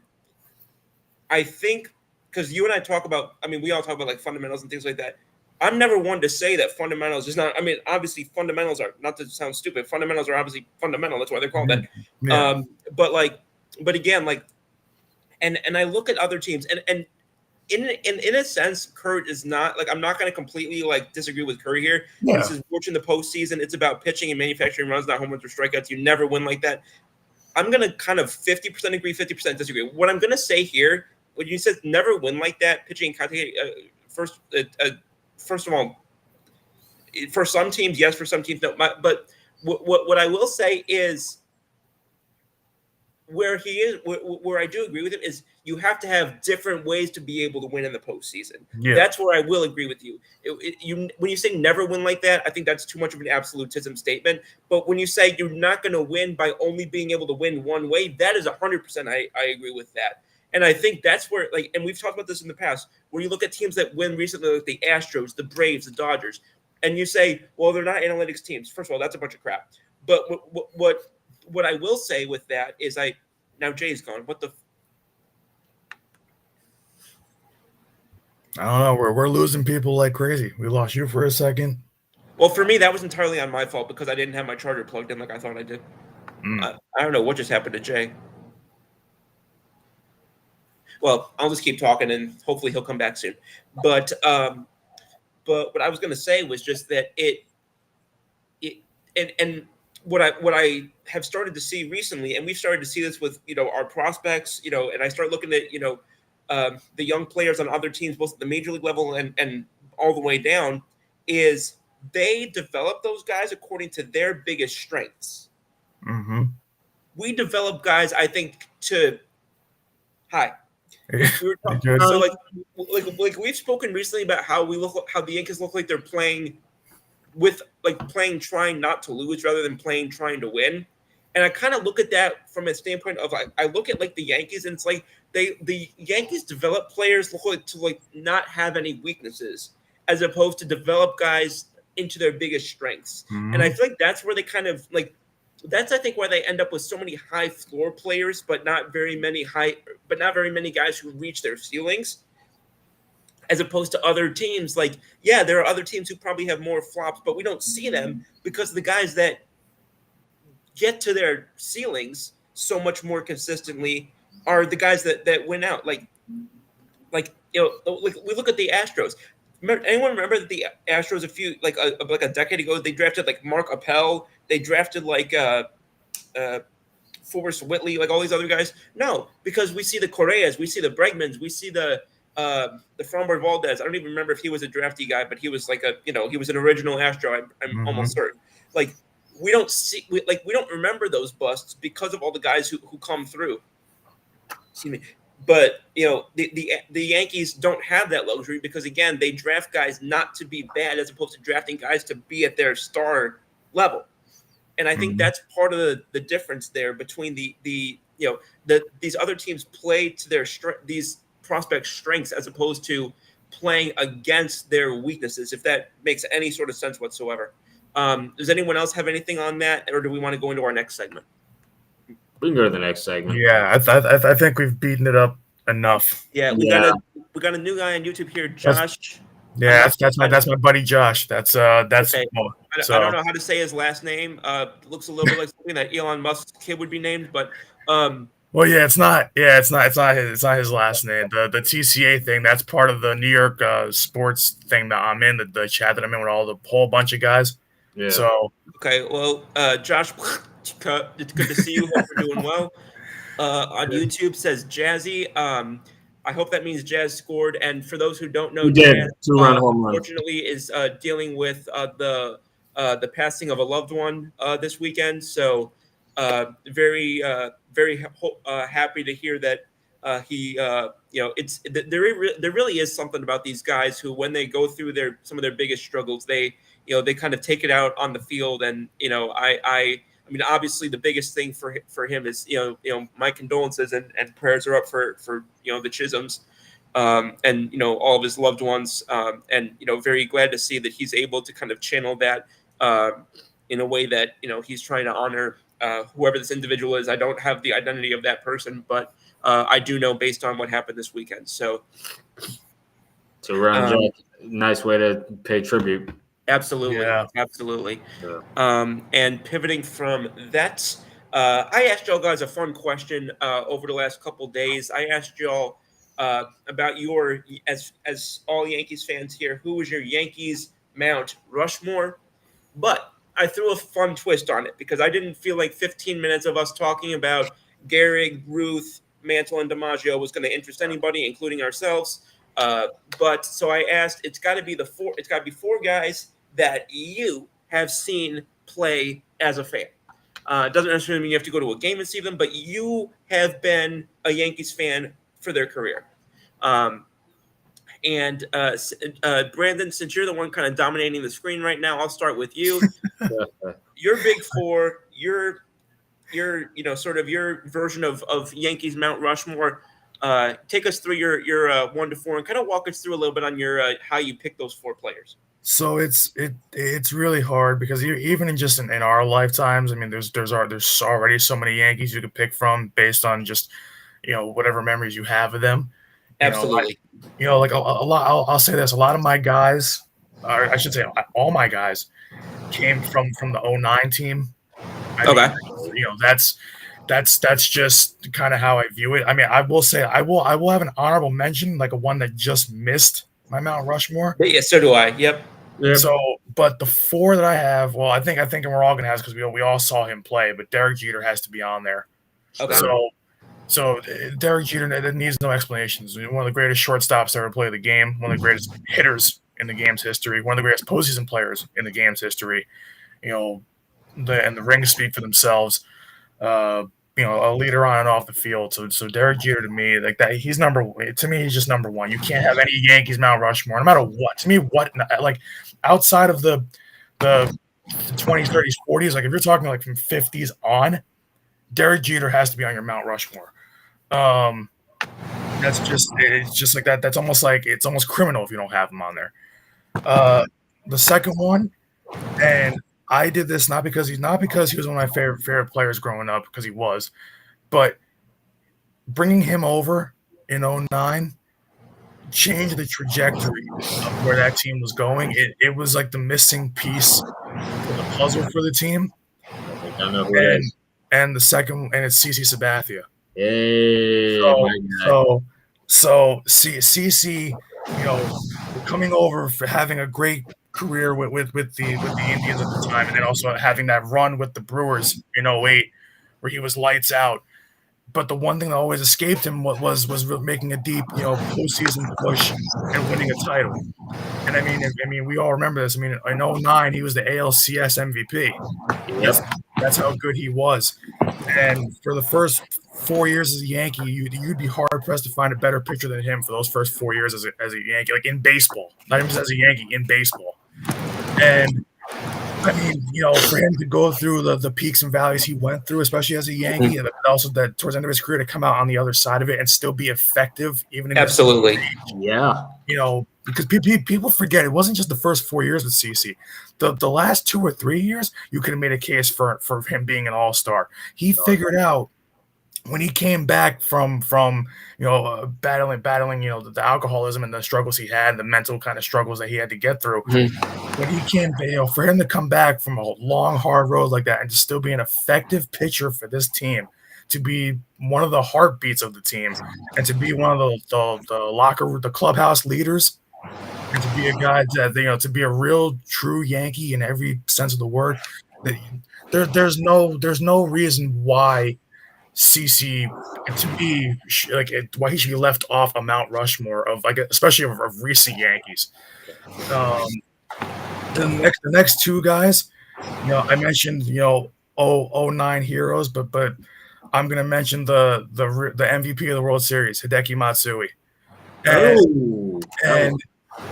I think, because you and I talk about, we all talk about like fundamentals and things like that. I'm never one to say that fundamentals is not. Obviously, fundamentals are, not to sound stupid, fundamentals are obviously fundamental. That's why they're called that. Yeah. But again, like, and I look at other teams, and in a sense, Kurt is not, like, I'm not going to completely like disagree with Curry here. Yeah. This is watching the postseason. It's about pitching and manufacturing runs, not home runs or strikeouts. You never win like that. I'm going to kind of 50% agree, 50% disagree. What I'm going to say here, when you said never win like that, pitching first of all, for some teams, yes. For some teams, no. But what I will say is, where I do agree with him is, you have to have different ways to be able to win in the postseason. Yeah. That's where I will agree with you. When you say never win like that, I think that's too much of an absolutism statement. But when you say you're not going to win by only being able to win one way, that is 100%. I agree with that. And I think that's where, like, and we've talked about this in the past, where you look at teams that win recently, like the Astros, the Braves, the Dodgers, and you say, well, they're not analytics teams. First of all, that's a bunch of crap. But what I will say with that is, now Jay's gone. What the? I don't know. We're losing people like crazy. We lost you for a second. Well, for me, that was entirely on my fault because I didn't have my charger plugged in like I thought I did. I don't know what just happened to Jay. Well, I'll just keep talking and hopefully he'll come back soon. But what I was going to say was just that and what I have started to see recently, and we've started to see this with our prospects, and I start looking at the young players on other teams, both at the major league level and all the way down, is they develop those guys according to their biggest strengths. Mm-hmm. We develop guys, I think, Hi. We were talking, so like we've spoken recently about how the Yankees look like they're playing trying not to lose rather than playing trying to win. And I kind of look at that from a standpoint of, I look at like the Yankees, and it's like the Yankees develop players to not have any weaknesses, as opposed to develop guys into their biggest strengths. Mm-hmm. And I feel like that's where they kind of that's, I think, why they end up with so many high floor players, but not very many guys who reach their ceilings, as opposed to other teams. There are other teams who probably have more flops, but we don't see them because the guys that get to their ceilings so much more consistently are the guys that win out. We look at the Astros. Anyone remember that the Astros a decade ago, they drafted Mark Appel, they drafted Forrest Whitley, all these other guys? No, because we see the Correas, we see the Bregmans, we see the Framber Valdez. I don't even remember if he was a drafty guy, but he was he was an original Astro. I'm almost certain. We don't remember those busts because of all the guys who come through. Excuse me. But the Yankees don't have that luxury because, again, they draft guys not to be bad, as opposed to drafting guys to be at their star level. And I think that's part of the difference there between these other teams play to these prospect strengths, as opposed to playing against their weaknesses, if that makes any sort of sense whatsoever. Does anyone else have anything on that, or do we want to go into our next segment? We can go to the next segment. Yeah, I think we've beaten it up enough. Yeah, we got a new guy on YouTube here, Josh. That's my buddy Josh. That's okay. So. I don't know how to say his last name. Looks a little bit like something that Elon Musk's kid would be named, but well, yeah, it's not his last name. The TCA thing, that's part of the New York sports thing that I'm in, the chat that I'm in with all the whole bunch of guys. Yeah. So okay, well, Josh, it's good to see you. Hope you're doing well. On YouTube says Jazzy. I hope that means Jazz scored. And for those who don't know, Jazz, two-run home run. Unfortunately, is dealing with the passing of a loved one this weekend. So very happy to hear that he there really is something about these guys who, when they go through some of their biggest struggles, they kind of take it out on the field. And I mean, obviously, the biggest thing for him is my condolences and prayers are up for the Chisholms and all of his loved ones, and very glad to see that he's able to kind of channel that in a way that he's trying to honor whoever this individual is. I don't have the identity of that person, but I do know based on what happened this weekend. So Ron Jack, nice way to pay tribute. Absolutely. Yeah. Absolutely. Yeah. And pivoting from that, I asked y'all guys a fun question over the last couple of days. I asked y'all about as all Yankees fans here, who was your Yankees Mount Rushmore? But I threw a fun twist on it because I didn't feel like 15 minutes of us talking about Gehrig, Ruth, Mantle, and DiMaggio was going to interest anybody, including ourselves. But so I asked, it's got to be four guys that you have seen play as a fan. It doesn't necessarily mean you have to go to a game and see them, but you have been a Yankees fan for their career. And Brandon, since you're the one kind of dominating the screen right now, I'll start with you. Your big four, your sort of your version of Yankees Mount Rushmore. Take us through your 1 to 4 and kind of walk us through a little bit on your how you pick those four players. So it's really hard because even in our lifetimes, I mean, there's already so many Yankees you could pick from based on just whatever memories you have of them. Absolutely. Like a lot. I'll say this: a lot of my guys, or I should say, all my guys, came from the 09 team. I mean, that's just kind of how I view it. I mean, I will say I will have an honorable mention, like a one that just missed my Mount Rushmore. Yeah, so do I. Yep. So, but the four that I have, well, I think we're all gonna have because we all saw him play, but Derek Jeter has to be on there. Okay. So Derek Jeter needs no explanations. One of the greatest shortstops to ever play the game, one of the greatest hitters in the game's history, one of the greatest postseason players in the game's history. And the rings speak for themselves. A leader on and off the field. So Derek Jeter to me, like that, he's he's just number one. You can't have any Yankees Mount Rushmore, no matter what. To me, like outside of the 20s, 30s, 40s, like if you're talking like from 50s on, Derek Jeter has to be on your Mount Rushmore. It's just like that. That's almost like it's almost criminal if you don't have him on there. The second one, and I did this not because he was one of my favorite players growing up, because he was, but bringing him over in 09 changed the trajectory of where that team was going. It was like the missing piece to the puzzle for the team. I know who it is. And the second, and it's CC Sabathia. So CC, coming over for having a great career with the Indians at the time, and then also having that run with the Brewers in 08 where he was lights out. But the one thing that always escaped him was making a deep postseason push and winning a title. And I mean we all remember this. I mean, in 09 he was the ALCS MVP. Yep. That's how good he was. And for the first 4 years as a Yankee, you'd be hard pressed to find a better pitcher than him for those first 4 years as a Yankee, like in baseball, not even just as a Yankee, in baseball. And I mean, for him to go through the peaks and valleys he went through, especially as a Yankee, and also that towards the end of his career to come out on the other side of it and still be effective, even in absolutely, yeah, because people forget it wasn't just the first 4 years with CC. The last 2 or 3 years, you could have made a case for him being an all-star. He figured out when he came back from battling the alcoholism and the struggles he had, the mental kind of struggles that he had to get through. When he came, for him to come back from a long, hard road like that and to still be an effective pitcher for this team, to be one of the heartbeats of the team, and to be one of the clubhouse leaders, and to be a guy that to be a real true Yankee in every sense of the word. There's no reason why CC, to me, why he should be left off a Mount Rushmore of especially of recent Yankees. The next two guys, I mentioned 09 heroes, but I'm gonna mention the MVP of the World Series, Hideki Matsui, and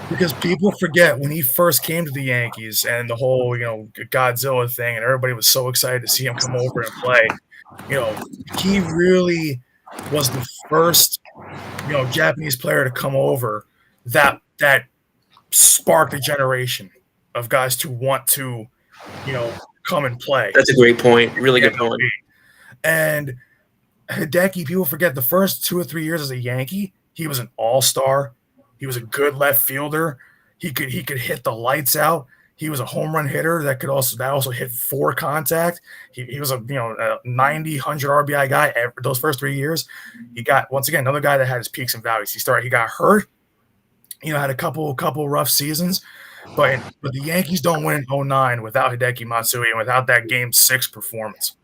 because people forget when he first came to the Yankees and the whole Godzilla thing, and everybody was so excited to see him come over and play. He really was the first, Japanese player to come over that sparked a generation of guys to want to, come and play. That's a great point. Really good point. And Hideki, people forget the first 2 or 3 years as a Yankee, he was an all-star. He was a good left fielder. He could hit the lights out. He was a home run hitter that also hit for contact. He was a 90, 100 RBI guy those first 3 years. He got, once again, another guy that had his peaks and valleys. He got hurt, had a couple rough seasons, but the Yankees don't win in 09 without Hideki Matsui and without that Game 6 performance.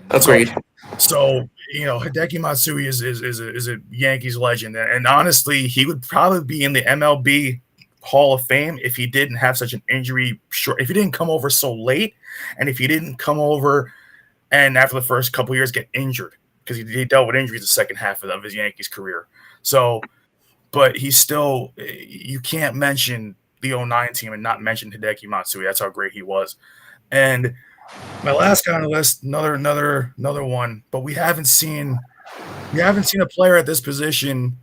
That's great. So Hideki Matsui is a Yankees legend, and honestly, he would probably be in the MLB Hall of Fame if he didn't have such an injury. If he didn't come over so late, and if he didn't come over and after the first couple of years get injured, because he dealt with injuries the second half of his Yankees career. So, but he's still, you can't mention the 09 team and not mention Hideki Matsui. That's how great he was. And my last guy on the list, another one, but we haven't seen a player at this position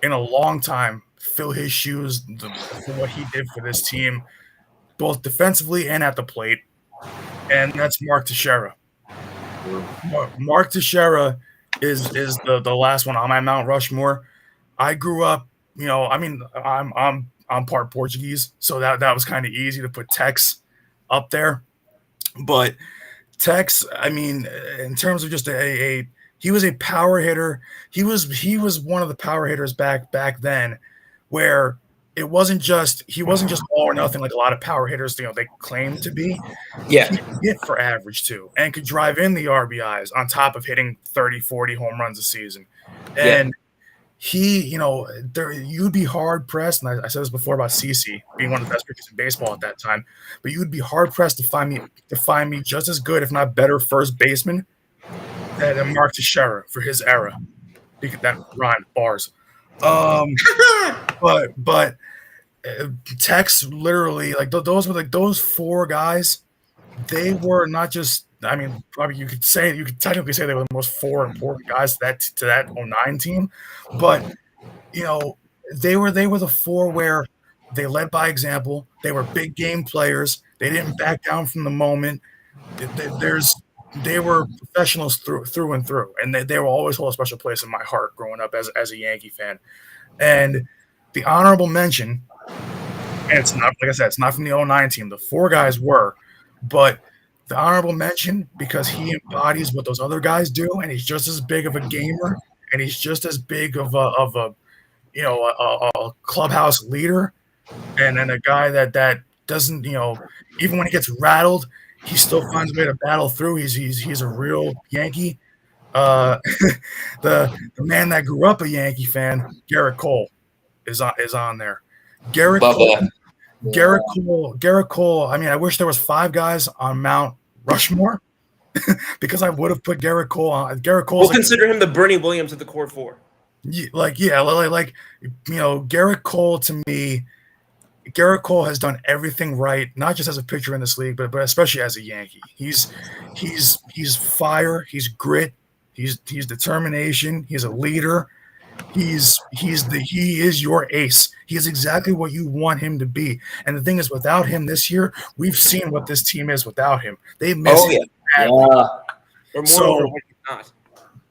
in a long time fill his shoes for what he did for this team, both defensively and at the plate, and that's Mark Teixeira. Mark Teixeira is the last one on my Mount Rushmore. I grew up, I'm part Portuguese, so that was kind of easy to put Tex up there. But Tex, in terms of just he was a power hitter. He was one of the power hitters back then, where he wasn't just all or nothing like a lot of power hitters they claim to be. Yeah, he could hit for average too, and could drive in the RBIs on top of hitting 30, 40 home runs a season. And you'd be hard pressed, and I said this before about CC being one of the best pitchers in baseball at that time, but you'd be hard pressed to find me just as good, if not better, first baseman than Mark Teixeira for his era. That rhymed bars. But Tex literally, those four guys, they were not just. Probably you could technically say they were the most four important guys to that 09 team, but they were the four where they led by example. They were big game players. They didn't back down from the moment. They were professionals through and through, and they will always hold a special place in my heart growing up as a Yankee fan. And the honorable mention, and it's not, like I said, it's not from the 09 team. The four guys were, but the honorable mention, because he embodies what those other guys do, and he's just as big of a gamer, and he's just as big of a clubhouse leader, and then a guy that doesn't, even when he gets rattled, he still finds a way to battle through. He's a real Yankee. The man that grew up a Yankee fan, Garrett Cole, is on there. Garrett Cole. I wish there was 5 guys on Mount Rushmore because I would have put Garrett Cole on. Garrett Cole. We'll consider him the Bernie Williams of the core 4. Garrett Cole, to me, Garrett Cole has done everything right, not just as a pitcher in this league, but especially as a Yankee. He's fire. He's grit. He's determination. He's a leader. he is your ace. He is exactly what you want him to be. And the thing is, without him this year, we've seen what this team is without him. They missed him badly. Or So, moreover, when he's not.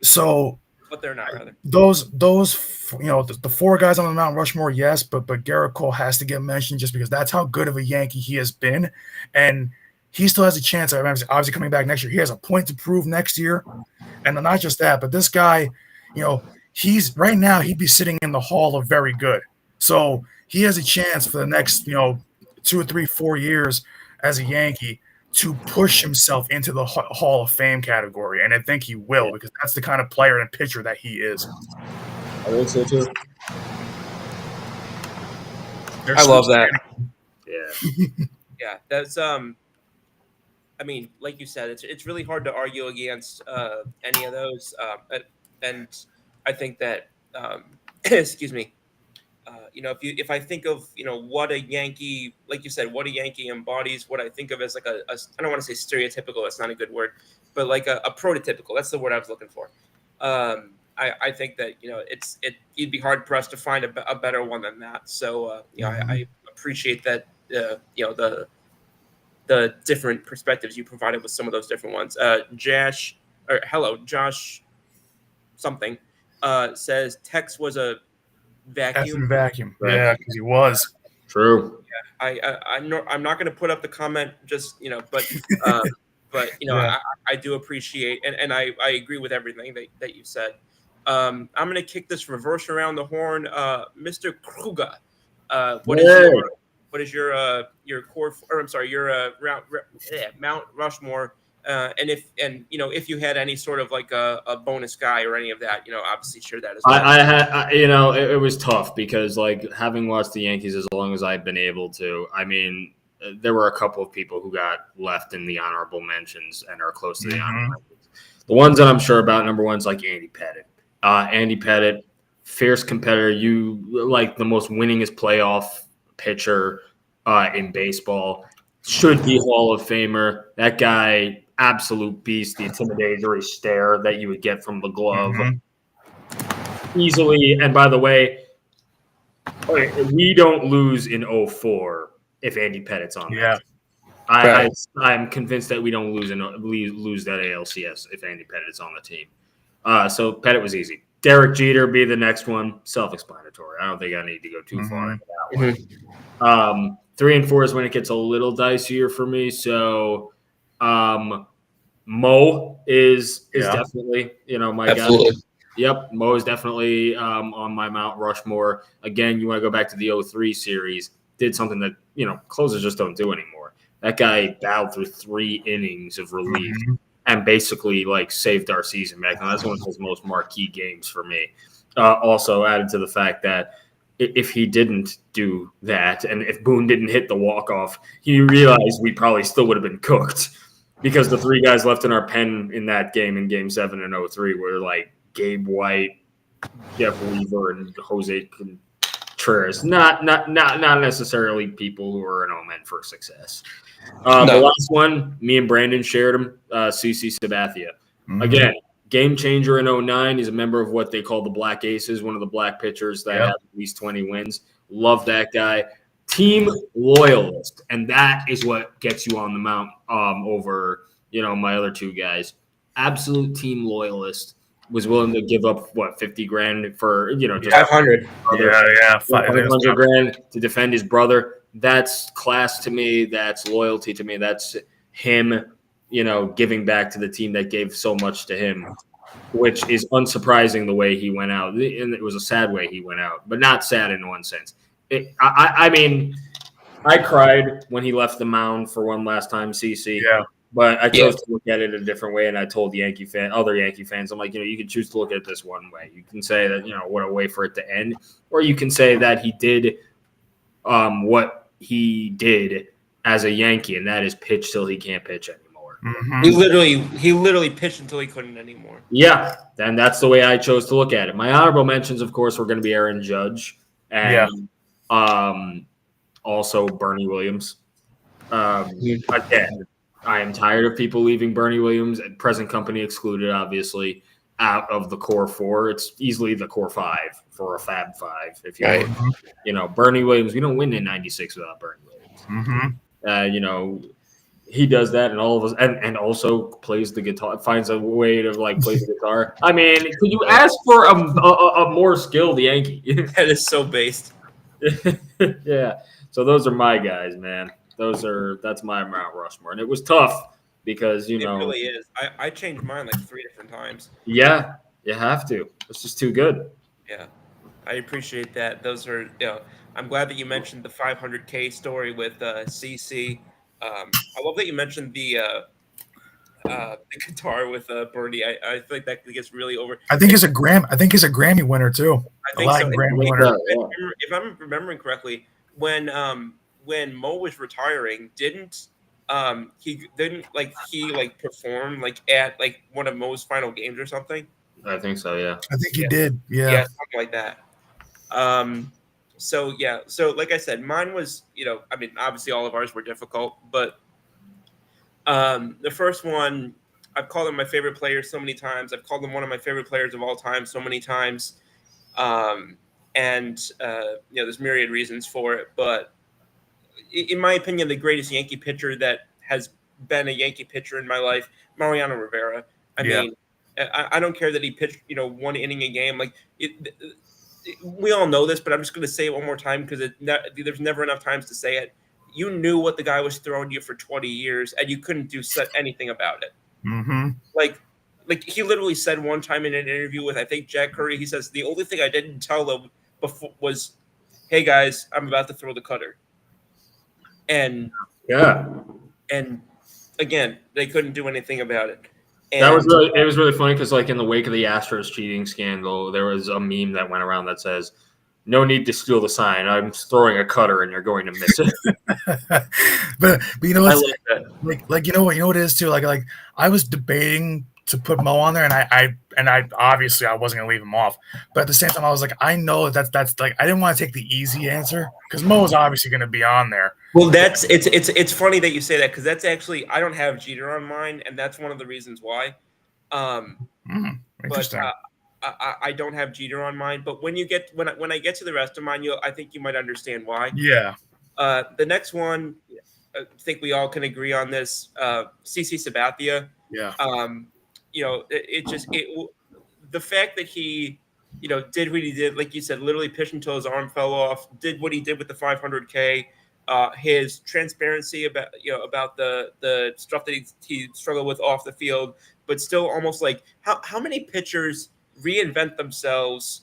So But they're not, rather. those the four guys on the Mount Rushmore, yes, but Garrett Cole has to get mentioned just because that's how good of a Yankee he has been, and he still has a chance. I mean, obviously coming back next year, he has a point to prove next year, and not just that, but this guy, he's right now he'd be sitting in the Hall of Very Good, so he has a chance for the next 2 or 3, 4 years as a Yankee to push himself into the Hall of Fame category, and I think he will because that's the kind of player and pitcher that he is. I think so too. I love that. Yeah. Yeah, that's I mean, like you said, it's really hard to argue against any of those, and I think that excuse me, if I think of what a Yankee, like you said, what a Yankee embodies, what I think of as like a I don't want to say stereotypical, that's not a good word, but like a prototypical, that's the word I was looking for. I think that it'd be hard for us to find a better one than that. So I appreciate that the different perspectives you provided with some of those different ones. Josh something says Tex was a vacuum. Vacuum. Yeah, because he was. True. Yeah, I'm not going to put up the comment just but Yeah. I do appreciate and I agree with everything that you said. I'm going to kick this reverse around the horn. Mr. Kruger, what is your core? Or I'm sorry, your Mount Rushmore. And if you had any sort of like a bonus guy or any of that, obviously share that as well. I had it was tough because like having watched the Yankees as long as I've been able to. I mean, there were a couple of people who got left in the honorable mentions and are close to the honorable mentions. The ones that I'm sure about, number one's like Andy Pettitte. Andy Pettitte, fierce competitor. You like the most winningest playoff pitcher in baseball. Should be Hall of Famer. That guy, absolute beast. The intimidatory stare that you would get from the glove. Easily. And by the way, we don't lose in 2004 if Andy Pettitte's on that. I'm convinced that we don't lose that ALCS if Andy Pettitte's on the team. So Pettitte was easy. Derek Jeter be the next one. Self-explanatory. I don't think I need to go too far into that one. 3 and 4 is when it gets a little dicier for me. So Mo is definitely my Absolutely. guy. Yep, Mo is definitely on my Mount Rushmore. Again, you want to go back to the 2003 series. Did something that closers just don't do anymore. That guy battled through 3 innings of relief and basically like saved our season back then. That's one of his most marquee games for me. Also added to the fact that if he didn't do that and if Boone didn't hit the walk-off, he realized we probably still would have been cooked because the 3 guys left in our pen in that game in Game 7 in 2003 were like Gabe White, Jeff Weaver, and Jose Contreras. Not necessarily people who are an omen for success. The last one, me and Brandon shared him, CC Sabathia. Again, game changer in 2009. He's a member of what they call the Black Aces, one of the black pitchers that have at least 20 wins. Love that guy. Team loyalist, and that is what gets you on the mount over my other 2 guys. Absolute team loyalist. Was willing to give up $50,000 for just 500. 500 grand to defend his brother. That's class to me. That's loyalty to me. That's him, giving back to the team that gave so much to him, which is unsurprising the way he went out. And it was a sad way he went out, but not sad in one sense. I mean, I cried when he left the mound for one last time, CC. Yeah. But I chose to look at it a different way, and I told other Yankee fans, I'm like, you can choose to look at it this one way. You can say that, what a way for it to end, or you can say that he did what he did as a Yankee, and that is pitch till he can't pitch anymore. He literally pitched until he couldn't anymore. Yeah, and that's the way I chose to look at it. My honorable mentions, of course, were going to be Aaron Judge and also Bernie Williams. Again, I am tired of people leaving Bernie Williams, present company excluded, obviously. out of the core four. It's easily the core five for a Fab Five. If you Right. want, Bernie Williams, we don't win in '96 without Bernie Williams. Mm-hmm. He does that, and all of us, and also plays the guitar, finds a way to play the guitar. I mean, could you ask for a more skilled Yankee? That is so based. Yeah. So those are my guys, man. That's my Mount Rushmore, and it was tough because It really is. I changed mine like 3 different times. Yeah, you have to. It's just too good. Yeah, I appreciate that. Those are, I'm glad that you mentioned the 500K story with CC. I love that you mentioned the guitar with Birdie. I feel like that gets really over. I think he's a Grammy winner too. I think so. Grammy winner. If I'm remembering correctly, when Mo was retiring, didn't he perform at one of Mo's final games or something? I think so. Yeah. I think he did. Yeah. Yeah, something like that. So like I said, mine was, I mean, obviously all of ours were difficult, but the first one, I've called him my favorite player so many times. I've called him one of my favorite players of all time so many times. There's myriad reasons for it, but in my opinion, the greatest Yankee pitcher that has been a Yankee pitcher in my life, Mariano Rivera. I mean, I don't care that he pitched, 1 inning a game. We all know this, but I'm just going to say it one more time because there's never enough times to say it. You knew what the guy was throwing you for 20 years, and you couldn't do anything about it. Mm-hmm. Like he literally said one time in an interview with, I think, Jack Curry, he says, the only thing I didn't tell them before was, hey, guys, I'm about to throw the cutter. And again, they couldn't do anything about it. And it was really funny because in the wake of the Astros cheating scandal, there was a meme that went around that says, "No need to steal the sign. I'm throwing a cutter and you're going to miss it." but you know what? I like that. You know what it is too. I was debating to put Mo on there, and I obviously I wasn't gonna leave him off. But at the same time, I was like, I know that's I didn't want to take the easy answer because Mo is obviously gonna be on there. Well, it's funny that you say that because that's actually, I don't have Jeter on mine, and that's one of the reasons why. Interesting. But I don't have Jeter on mine. But when I get to the rest of mine, I think you might understand why. Yeah. The next one, I think we all can agree on this. CC Sabathia. Yeah. The fact that he, did what he did, like you said, literally pitched until his arm fell off, did what he did with the 500K, his transparency about the stuff that he struggled with off the field, but still almost how many pitchers reinvent themselves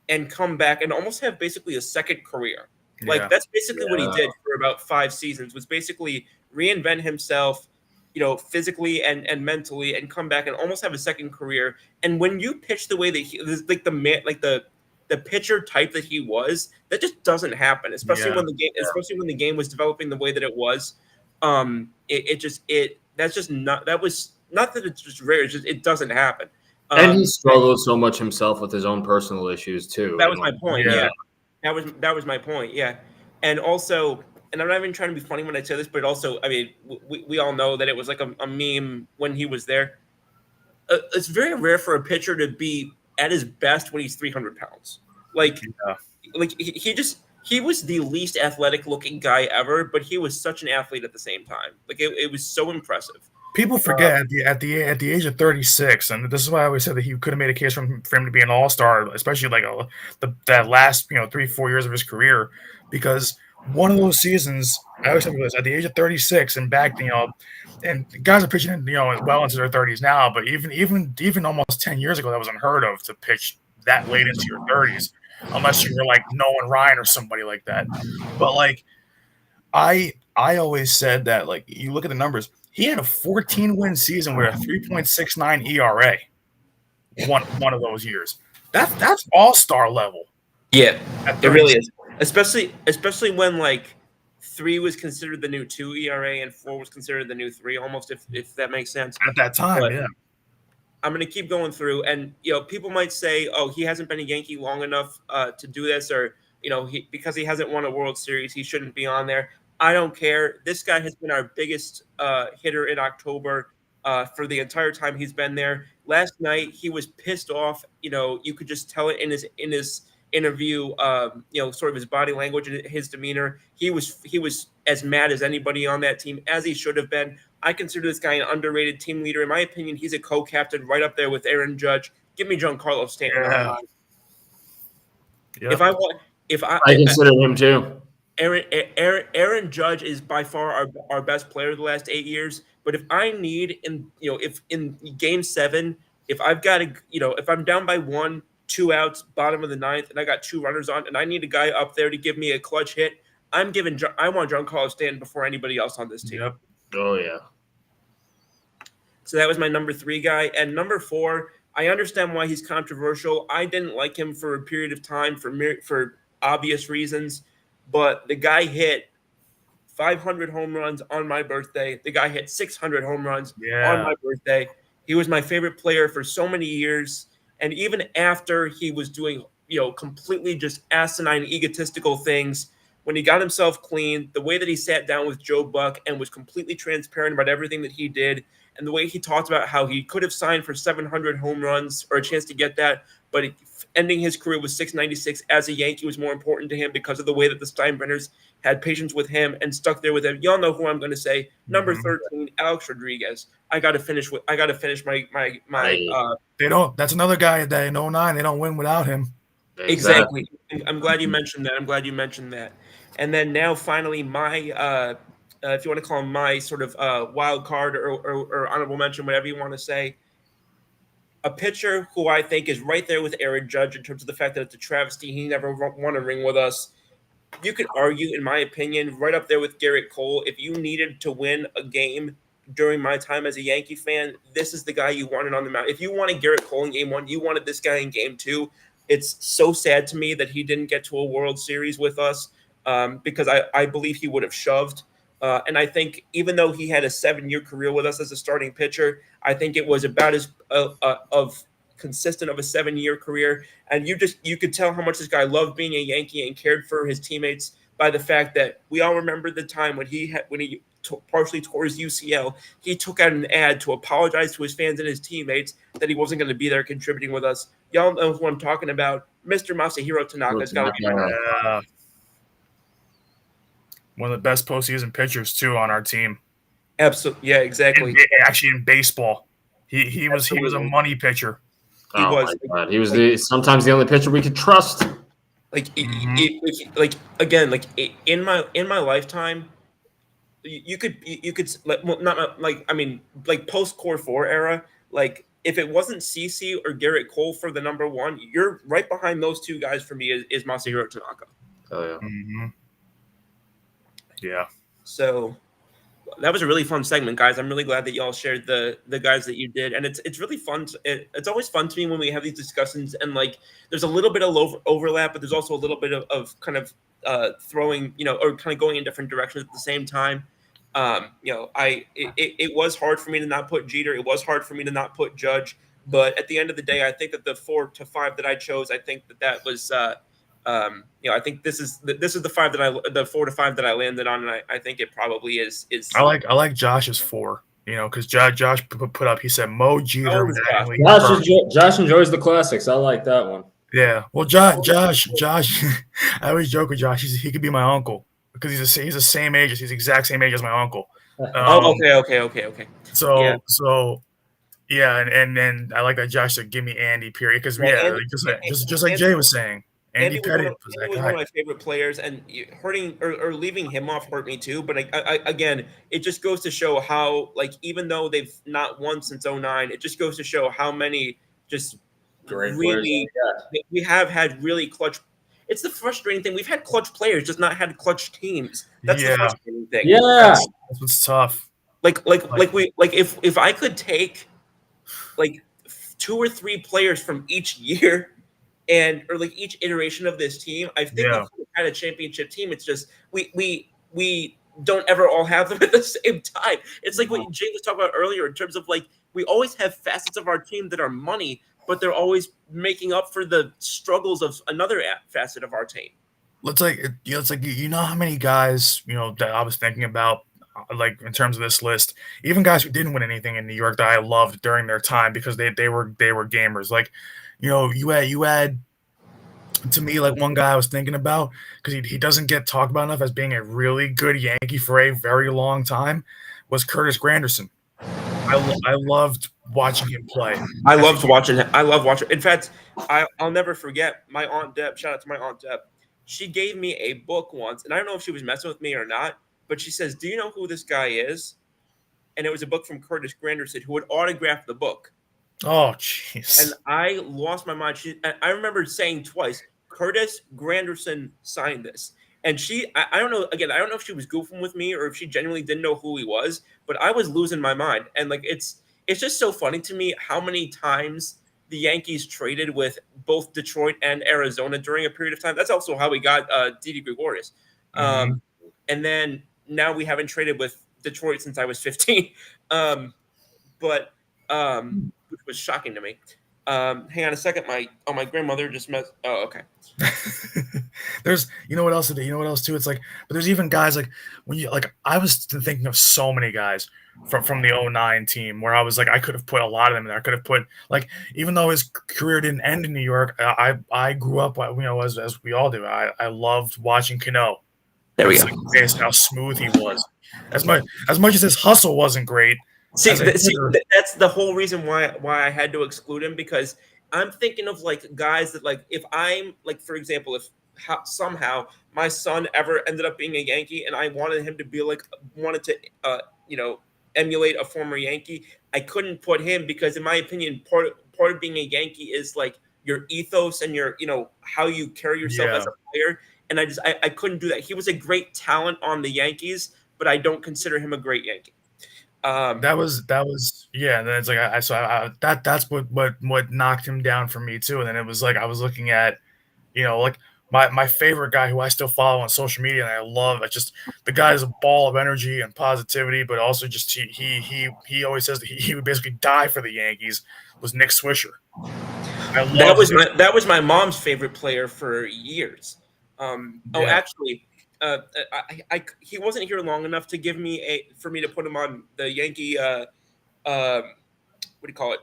and come back and almost have basically a second career. That's basically what he did for about 5 seasons, was basically reinvent himself, physically and mentally, and come back and almost have a second career. And when you pitch the way that he, the pitcher type that he was, that just doesn't happen, especially when the game was developing the way that it was. That was not that it's just rare. It's just, it doesn't happen. And he struggled so much himself with his own personal issues too. That was my point. Yeah. That was my point. Yeah. And also, and I'm not even trying to be funny when I say this, but also, I mean, we all know that it was like a meme when he was there. It's very rare for a pitcher to be at his best when he's 300 pounds. He was the least athletic looking guy ever, but he was such an athlete at the same time. It was so impressive. People forget at the age of 36, and this is why I always said that he could have made a case for him to be an all-star, especially that last 3-4 years of his career, because one of those seasons, I always remember this, at the age of 36 and back, and guys are pitching well into their 30s now, but even almost 10 years ago, that was unheard of to pitch that late into your 30s, unless you were Nolan Ryan or somebody like that. But I always said that you look at the numbers. He had a 14-win season with a 3.69 ERA. One of those years. That's all-star level. Yeah, it really is. Especially when 3 was considered the new 2 ERA and 4 was considered the new 3, almost, if that makes sense. At that time, but yeah. I'm going to keep going through, and people might say, "Oh, he hasn't been a Yankee long enough to do this," or because he hasn't won a World Series, he shouldn't be on there. I don't care. This guy has been our biggest hitter in October. for the entire time he's been there. Last night he was pissed off. You could just tell it in his interview. Sort of his body language and his demeanor. He was as mad as anybody on that team, as he should have been. I consider this guy an underrated team leader. In my opinion, he's a co-captain right up there with Aaron Judge. Give me Giancarlo Stanton. Yeah. Yep. I consider him too. Aaron Judge is by far our best player the last 8 years. But if I need if in Game 7, if I've got if I'm down by 1, 2 outs, bottom of the ninth, and I got 2 runners on, and I need a guy up there to give me a clutch hit, I want Giancarlo Stanton before anybody else on this team. Yep. Oh yeah. So that was my number 3 guy, and number 4. I understand why he's controversial. I didn't like him for a period of time for obvious reasons, but the guy hit 500 home runs on my birthday. The guy hit 600 home runs on my birthday. He was my favorite player for so many years, and even after he was doing completely just asinine, egotistical things, when he got himself clean, the way that he sat down with Joe Buck and was completely transparent about everything that he did, and the way he talked about how he could have signed for 700 home runs or a chance to get that, but ending his career with 696 as a Yankee was more important to him because of the way that the Steinbrenners had patience with him and stuck there with him. Y'all know who I'm going to say. Number 13, Alex Rodriguez. I got to finish my. They don't. That's another guy that in 09 they don't win without him. Exactly. I'm glad you mentioned that. And then now finally my if you want to call him my sort of wild card or honorable mention, whatever you want to say, a pitcher who I think is right there with Aaron Judge in terms of the fact that it's a travesty he never won a ring with us. You could argue, in my opinion, right up there with Garrett Cole. If you needed to win a game during my time as a Yankee fan, this is the guy you wanted on the mound. If you wanted Garrett Cole in Game 1, you wanted this guy in Game 2. It's so sad to me that he didn't get to a World Series with us because I believe he would have shoved. And I think even though he had a 7-year career with us as a starting pitcher, I think it was about as of consistent of a 7-year career. And you could tell how much this guy loved being a Yankee and cared for his teammates by the fact that we all remember the time when he partially tore his UCL. He took out an ad to apologize to his fans and his teammates that he wasn't going to be there contributing with us. Y'all know who I'm talking about. Mr. Masahiro Tanaka's got to be one of the best postseason pitchers too on our team. Absolutely, yeah, exactly. Actually, in baseball, he was a money pitcher. He was sometimes the only pitcher we could trust. In my lifetime, you could post Core 4 era, like if it wasn't CC or Garrett Cole for the number 1, you're right behind those 2 guys for me is Masahiro Tanaka. Oh yeah. Mm-hmm. Yeah. So that was a really fun segment, guys. I'm really glad that y'all shared the guys that you did, and it's really fun. It's always fun to me when we have these discussions, and like there's a little bit of overlap, but there's also a little bit of kind of throwing, or kind of going in different directions at the same time. It was hard for me to not put Jeter. It was hard for me to not put Judge, but at the end of the day, I think that the 4 to 5 that I chose, I think that was. I think this is the 4 to 5 that I landed on, and I think it probably is. I like Josh's 4, because Josh put up. He said Mo Jeter. Josh enjoys the classics. I like that one. Yeah. Well, Josh. I always joke with Josh. He could be my uncle because he's the same age. He's the exact same age as my uncle. Okay. So. Yeah, and then I like that Josh said, "Give me Andy." Period. Because just like Jay was saying. Andy Pettitte was one of my favorite players, and hurting or leaving him off hurt me too. But again, it just goes to show how, like, even though they've not won since 09, it just goes to show how many just great really we have had really clutch. It's the frustrating thing. We've had clutch players, just not had clutch teams. That's the frustrating thing. Yeah, that's what's tough. If I could take like 2 or 3 players from each year. Or like each iteration of this team, I think we've had a championship team. It's just we don't ever all have them at the same time. It's like what Jay was talking about earlier in terms of like we always have facets of our team that are money, but they're always making up for the struggles of another facet of our team. It's like how many guys that I was thinking about. like in terms of this list, even guys who didn't win anything in New York that I loved during their time because they were gamers. Like, you had to me, like one guy I was thinking about because he doesn't get talked about enough as being a really good Yankee for a very long time was Curtis Granderson. I loved watching him play. I loved watching him. I love watching. In fact, I'll never forget my Aunt Deb. Shout out to my Aunt Deb. She gave me a book once, and I don't know if she was messing with me or not, but she says, "Do you know who this guy is?" And it was a book from Curtis Granderson, who would autograph the book. Oh, jeez. And I lost my mind. I remember saying twice, Curtis Granderson signed this. And I don't know, again, I don't know if she was goofing with me or if she genuinely didn't know who he was, but I was losing my mind. And like, it's just so funny to me how many times the Yankees traded with both Detroit and Arizona during a period of time. That's also how we got Didi Gregorius. And then now we haven't traded with Detroit since I was 15. Which was shocking to me. Hang on a second. My grandmother just met. Oh, okay. There's, what else too? It's like, but there's even guys like when I was thinking of so many guys from the 09 team where I was like, I could have put a lot of them in there. I could have put like, even though his career didn't end in New York, I grew up, as we all do. I loved watching Cano. There we go. Like, how smooth he was. As much as his hustle wasn't great. See, that's the whole reason why I had to exclude him, because I'm thinking of like guys that, like, if I'm like, for example, if somehow my son ever ended up being a Yankee and I wanted him to be wanted to emulate a former Yankee, I couldn't put him because in my opinion, part of being a Yankee is like your ethos and your, how you carry yourself as a player. And I couldn't do that. He was a great talent on the Yankees, but I don't consider him a great Yankee. That was yeah. And then it's like that's what knocked him down for me too. And then it was like I was looking at, like my favorite guy who I still follow on social media and I love. It's just the guy is a ball of energy and positivity, but also just he always says that he would basically die for the Yankees. Was Nick Swisher. That was my mom's favorite player for years. Actually. He wasn't here long enough to give me for me to put him on the Yankee what do you call it?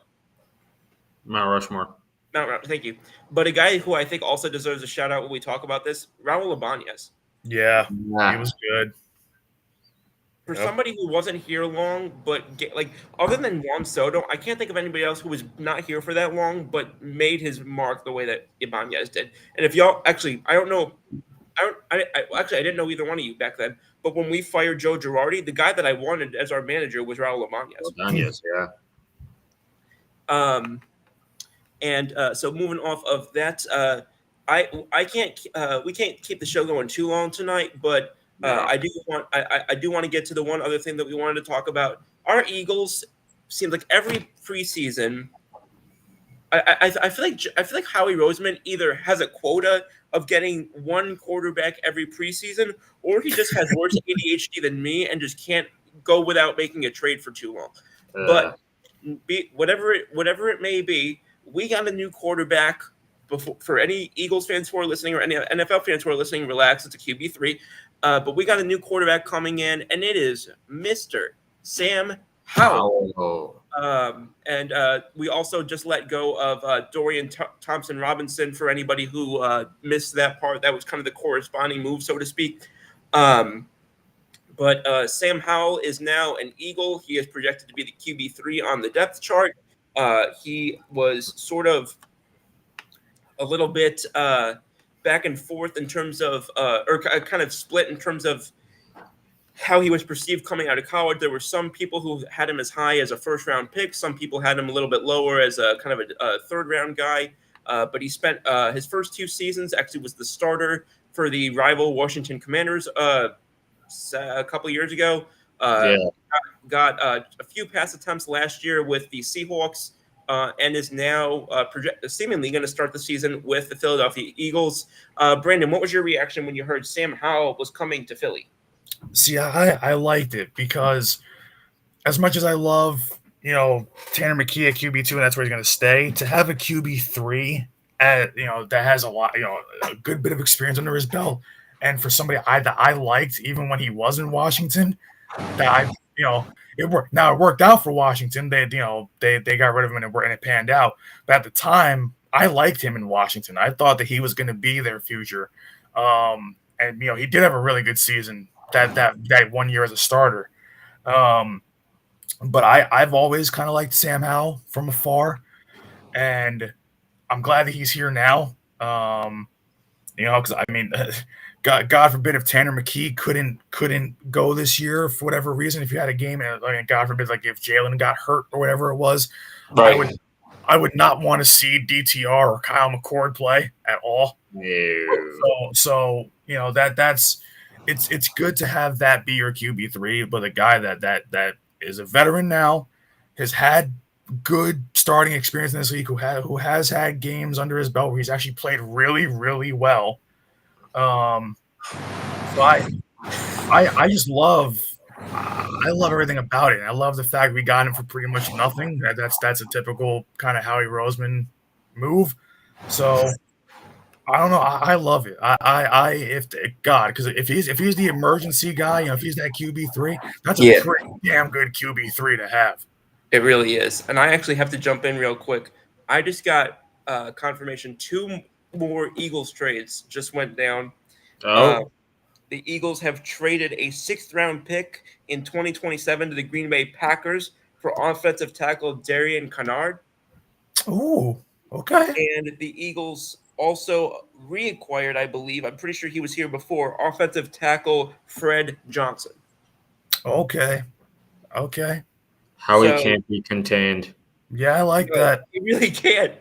Mount Rushmore. Thank you. But a guy who I think also deserves a shout out when we talk about this, Raul Ibanez. Yeah, he was good. For somebody who wasn't here long, but other than Juan Soto, I can't think of anybody else who was not here for that long, but made his mark the way that Ibanez did. And if y'all actually, I don't know. I didn't know either one of you back then. But when we fired Joe Girardi, the guy that I wanted as our manager was Raul Ibanez. So moving off of that, we can't keep the show going too long tonight. But I do want to get to the one other thing that we wanted to talk about. Our Eagles seems like every preseason. I feel like Howie Roseman either has a quota of getting one quarterback every preseason, or he just has worse ADHD than me and just can't go without making a trade for too long. But whatever it may be, we got a new quarterback. For any Eagles fans who are listening or any NFL fans who are listening, relax. It's a QB3. But we got a new quarterback coming in, and it is Mr. Sam Howell. And we also just let go of Dorian Thompson Robinson for anybody who missed that part. That was kind of the corresponding move, so to speak. But Sam Howell is now an Eagle. He is projected to be the QB3 on the depth chart. He was sort of a little bit back and forth in terms of, or kind of split in terms of how he was perceived coming out of college. There were some people who had him as high as a first-round pick. Some people had him a little bit lower as a kind of a third-round guy. But he spent his first two seasons, actually was the starter for the rival Washington Commanders a couple of years ago. Got a few pass attempts last year with the Seahawks and is now seemingly going to start the season with the Philadelphia Eagles. Brandon, what was your reaction when you heard Sam Howell was coming to Philly? See, I liked it because as much as I love, Tanner McKee at QB2 and that's where he's going to stay, to have a QB3 that has a good bit of experience under his belt, and for somebody that I liked even when he was in Washington, it worked. Now it worked out for Washington. They got rid of him and it panned out. But at the time, I liked him in Washington. I thought that he was going to be their future. And he did have a really good season that 1 year as a starter. But I've always kind of liked Sam Howell from afar, and I'm glad that he's here now. Because I mean, God forbid if Tanner McKee couldn't go this year for whatever reason. If you had a game, and God forbid, like if Jalen got hurt or whatever it was, Right. I would not want to see DTR or Kyle McCord play at all. No. So it's good to have that be your QB3, but a guy that is a veteran now, has had good starting experience in this league, who has had games under his belt where he's actually played really, really well. So I just love everything about it. I love the fact we got him for pretty much nothing. That's a typical kind of Howie Roseman move. So I don't know. I love it. Because if he's the emergency guy, if he's that QB3, that's a pretty damn good QB3 to have. It really is. And I actually have to jump in real quick. I just got confirmation 2 more Eagles trades just went down. Oh. The Eagles have traded a 6th-round pick in 2027 to the Green Bay Packers for offensive tackle Darian Kennard. Ooh, okay. And the Eagles also reacquired, I believe, I'm pretty sure he was here before, offensive tackle Fred Johnson. Okay. Howie can't be contained. Yeah, I like that. He really can't.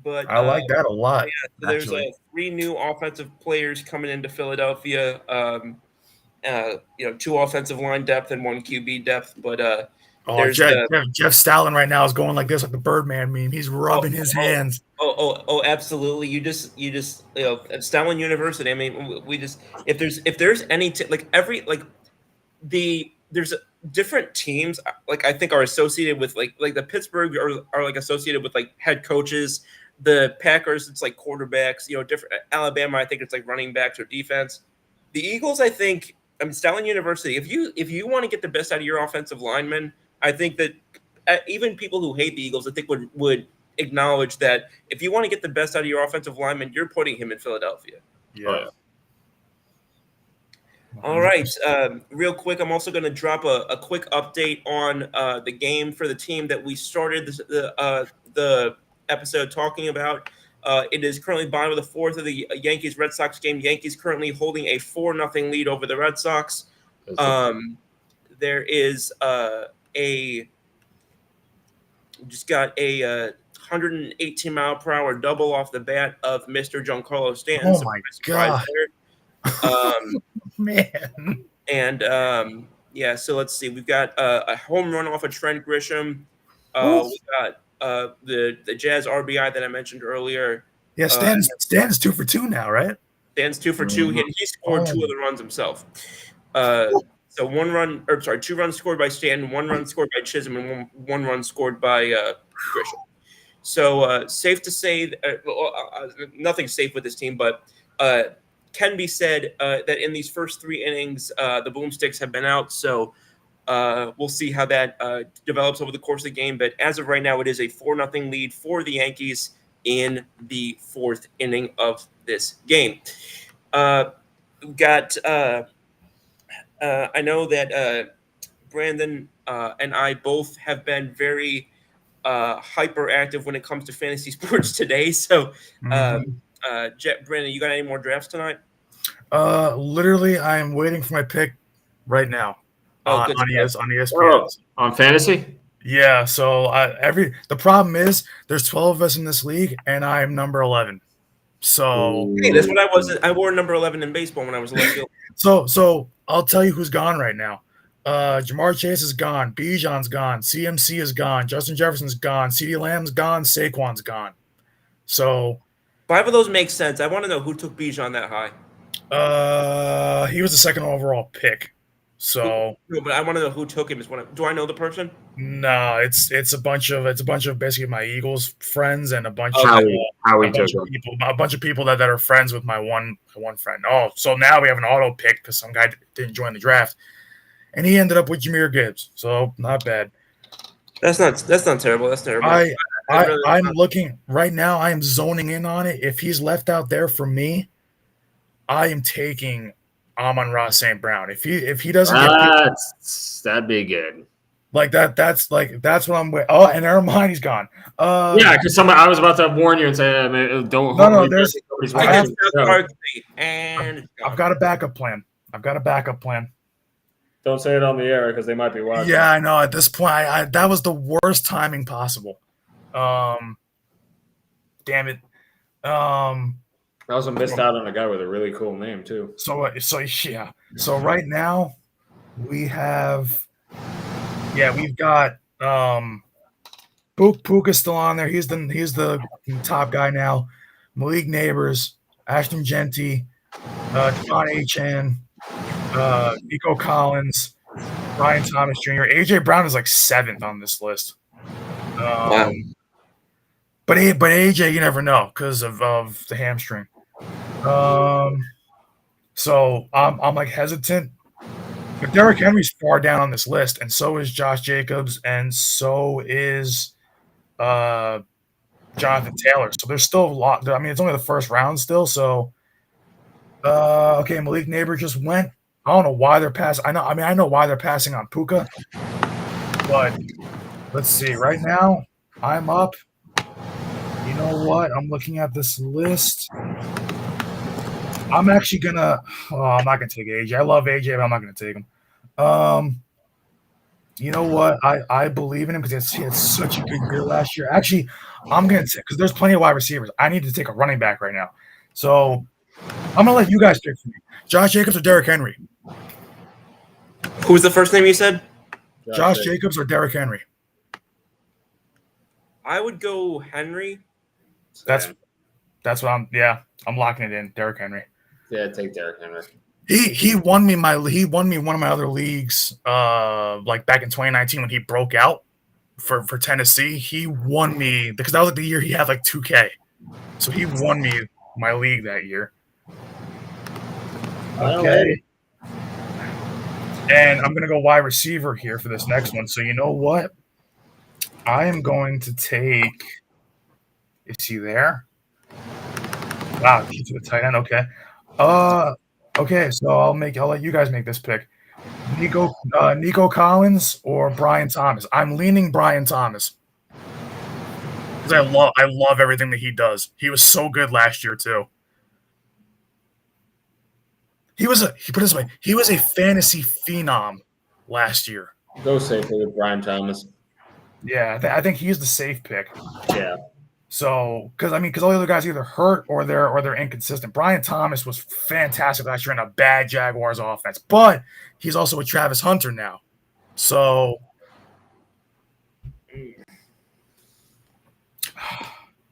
But I like that a lot. Yeah, so there's 3 new offensive players coming into Philadelphia. 2 offensive line depth and 1 QB depth. But Jeff Stalin right now is going like this, like the Birdman meme. He's rubbing his hands. Oh, absolutely. You just at Stalin University. I mean, we just if there's any there's different teams like I think are associated with like the Pittsburgh are like associated with like head coaches. The Packers, it's like quarterbacks, different. Alabama, I think it's like running backs or defense. The Eagles, I mean, Stalin University, if you want to get the best out of your offensive linemen, I think that even people who hate the Eagles, I think would acknowledge that if you want to get the best out of your offensive lineman, you're putting him in Philadelphia. Yeah. All right. Real quick, I'm also going to drop a quick update on the game for the team that we started the episode talking about. It is currently bottom of the 4th of the Yankees-Red Sox game. Yankees currently holding a 4-0 lead over the Red Sox. There is just got a 118-mile-per-hour double off the bat of Mr. Giancarlo Stanton. Oh, my God. Man. And, so let's see. We've got a home run off of Trent Grisham. We got the Jazz RBI that I mentioned earlier. Yeah, Stan's 2 for 2 now, right? Stan's 2 for 2. He scored 2 of the runs himself. So 2 runs scored by Stanton, 1 run scored by Chisholm, and one run scored by Grisham. So safe to say, nothing's safe with this team, but can be said that in these first 3 innings, the boomsticks have been out. So we'll see how that develops over the course of the game. But as of right now, it is a 4-0 lead for the Yankees in the 4th inning of this game. We've got I know that Brandon and I both have been very hyperactive when it comes to fantasy sports today. So, Brandon, you got any more drafts tonight? Literally, I am waiting for my pick right now. On ESPN. Oh, on fantasy? Yeah, so the problem is there's 12 of us in this league, and I am number 11. So hey, that's what I was. I wore number 11 in baseball when I was little. So I'll tell you who's gone right now. Jamar Chase is gone. Bijan's gone. CMC is gone. Justin Jefferson's gone. CeeDee Lamb's gone. Saquon's gone. So 5 of those make sense. I want to know who took Bijan that high. He was the 2nd overall pick. So, but I want to know who took him. Do I know the person? No, it's a bunch of basically my Eagles friends and a bunch of people that are friends with my one friend. Oh, so now we have an auto pick because some guy didn't join the draft. and he ended up with Jahmyr Gibbs, so not bad. That's not terrible. That's terrible. I'm looking right now. I am zoning in on it. If he's left out there for me, I am taking Amon-Ra St. Brown. If he doesn't get picked, that'd be good. like that's what I'm with. Oh, and never mind, he's gone. Yeah, because I was about to warn you and say, don't. No, there's. And I've got a backup plan. Don't say it on the air because they might be watching. Yeah, I know. At this point, that was the worst timing possible. Damn it. I also missed out on a guy with a really cool name too. So yeah. So right now we've got Puka's still on there. He's the top guy now. Malik Neighbors, Ashton Genty, John Achan, Nico Collins, Brian Thomas Jr. AJ Brown is like 7th on this list. Wow. But AJ, you never know because of the hamstring. So I'm like hesitant. But Derrick Henry's far down on this list, and so is Josh Jacobs, and so is Jonathan Taylor. So there's still a lot. I mean, it's only the first round still. So okay, Malik Neighbor just went. I don't know why they're passing. I know why they're passing on Puka. But let's see. Right now, I'm up. You know what? I'm looking at this list. I'm actually gonna. I'm not gonna take AJ. I love AJ, but I'm not gonna take him. You know what? I believe in him because he had such a good year last year. Actually, I'm gonna take because there's plenty of wide receivers. I need to take a running back right now. So I'm gonna let you guys pick for me. Josh Jacobs or Derrick Henry? Who was the first name you said? Josh Jacobs or Derrick Henry? I would go Henry. That's what I'm locking it in. Derrick Henry. Yeah, take Derrick Henry. He won me one of my other leagues like back in 2019 when he broke out for Tennessee. He won me because that was like the year he had like 2K. So he won me my league that year. Okay. And I'm going to go wide receiver here for this next one. So you know what? I am going to take – is he there? Wow, he's to the tight end. Okay. Okay, so I'll let you guys make this pick. Nico Collins or Brian Thomas? I'm leaning Brian Thomas. Because I love everything that he does. He was so good last year too. Put it this way, he was a fantasy phenom last year. Go safely with Brian Thomas. Yeah, I think he's the safe pick. Yeah. So, because all the other guys either hurt or they're inconsistent. Brian Thomas was fantastic last year in a bad Jaguars offense, but he's also with Travis Hunter now. So, you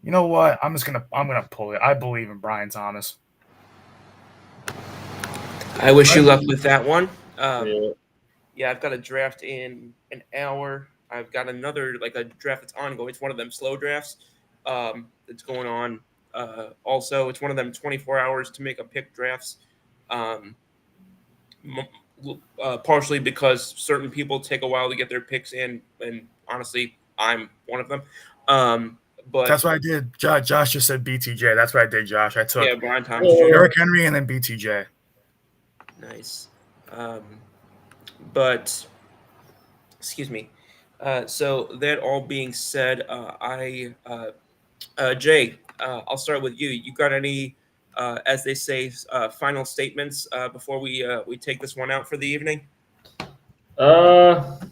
know what? I'm gonna pull it. I believe in Brian Thomas. I wish you luck with that one. Yeah, I've got a draft in an hour. I've got another a draft that's ongoing. It's one of them slow drafts that's going on. Also, it's one of them 24 hours to make a pick drafts. Partially because certain people take a while to get their picks in, and honestly, I'm one of them. But that's what I did. Josh just said BTJ. That's what I did, Josh. I took Brian Thomas, Derrick Henry, and then BTJ. Nice. But excuse me. So that all being said, Jay, I'll start with you. You got any, as they say, final statements before we take this one out for the evening? That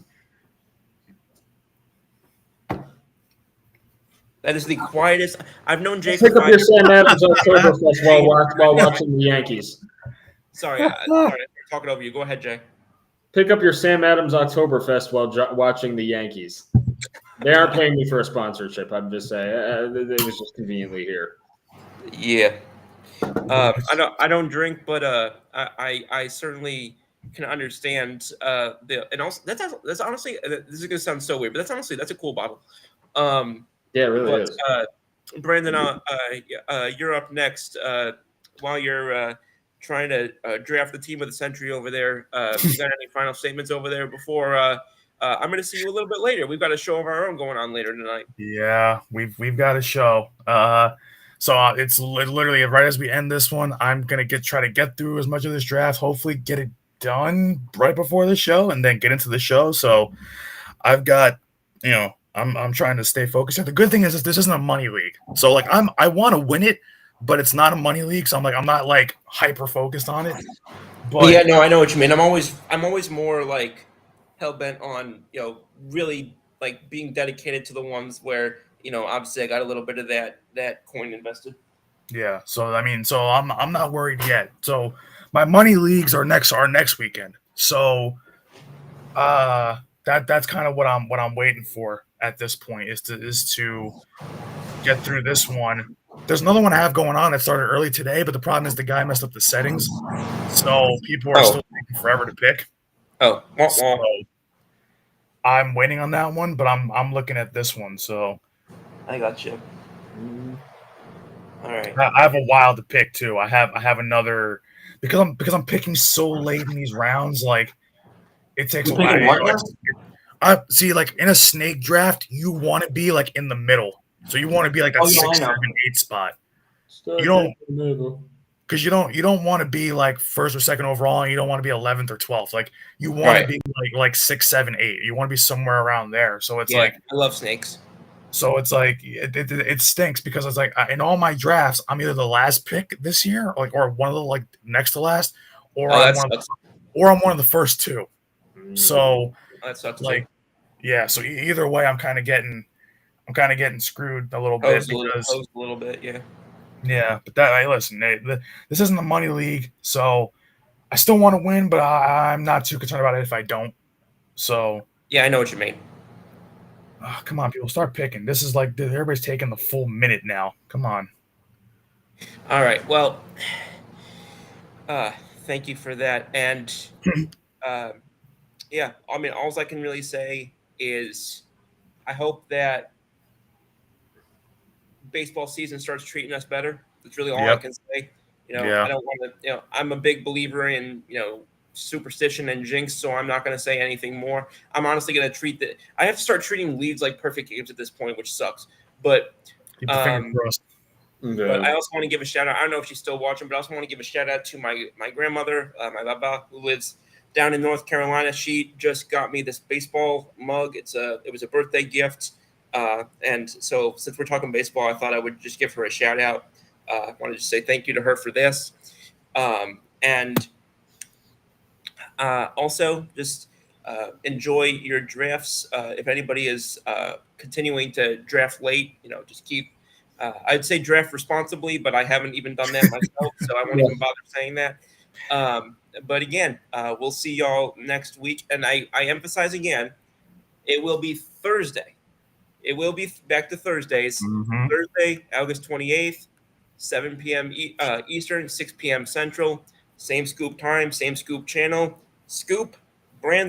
is the quietest I've known Jay. Pick up your Sam Adams Oktoberfest while watching the Yankees. Sorry, I'm talking over you. Go ahead, Jay. Pick up your Sam Adams Oktoberfest while watching the Yankees. They aren't paying me for a sponsorship. I'm just saying it was just conveniently here. Yeah, I don't drink, but I certainly can understand and also that's honestly, this is gonna sound so weird, but that's a cool bottle. Yeah, it really is. Brandon, you're up next. While you're trying to draft the team of the century over there. You got any final statements over there before? I'm going to see you a little bit later. We've got a show of our own going on later tonight. Yeah, we've got a show. So it's literally right as we end this one, I'm gonna try to get through as much of this draft. Hopefully, get it done right before the show, and then get into the show. So I've got, I'm trying to stay focused. The good thing is this isn't a money league, so like I want to win it, but it's not a money league. So I'm not like hyper focused on it. But yeah, no, I know what you mean. I'm always more like hell bent on really like being dedicated to the ones where obviously I got a little bit of that coin invested. Yeah, so I mean, so I'm not worried yet. So my money leagues are next weekend. So that's kind of what I'm waiting for at this point is to get through this one. There's another one I have going on that started early today, but the problem is the guy messed up the settings, so people are still taking forever to pick. Oh, so I'm waiting on that one, but I'm looking at this one. So I got you. All right. I have a while to pick too. I have another because I'm picking so late in these rounds. Like it takes a while. I see, like in a snake draft, you want to be like in the middle. So you want to be like that 6, 7, 8 spot. You don't because you don't want to be like first or second overall, and you don't want to be 11th or 12th. Like you want to be like 6, 7, 8. You want to be somewhere around there. So it's like I love snakes. So it's like it stinks because it's like in all my drafts, I'm either the last pick this year, or one of the like next to last, or I'm one of the first two. So that sucks. Like, yeah. So either way, I'm kind of getting screwed a little bit because a little bit, yeah. Yeah, but listen, this isn't a money league, so I still want to win, but I'm not too concerned about it if I don't. So yeah, I know what you mean. Oh, come on, people, start picking. This is like everybody's taking the full minute now. Come on. All right. Well, thank you for that. And yeah, I mean, all I can really say is I hope that baseball season starts treating us better. That's really all I can say. I don't want to. I'm a big believer in superstition and jinx, so I'm not going to say anything more. I'm honestly going to treat that. I have to start treating leads like perfect games at this point, which sucks. But keep the finger crossed. But I also want to give a shout out. I don't know if she's still watching, but I also want to give a shout out to my grandmother, my baba, who lives down in North Carolina. She just got me this baseball mug. It was a birthday gift, and so since we're talking baseball, I thought I would just give her a shout out. I wanted to say thank you to her for this, and. Also, just enjoy your drafts. If anybody is continuing to draft late, just keep. I'd say draft responsibly, but I haven't even done that myself, so I won't even bother saying that. But again, we'll see y'all next week. And I emphasize again, it will be Thursday. It will be back to Thursdays. Mm-hmm. Thursday, August 28th, 7 p.m. Eastern, 6 p.m. Central. Same Scoop time, same Scoop channel. Scoop, Brandon.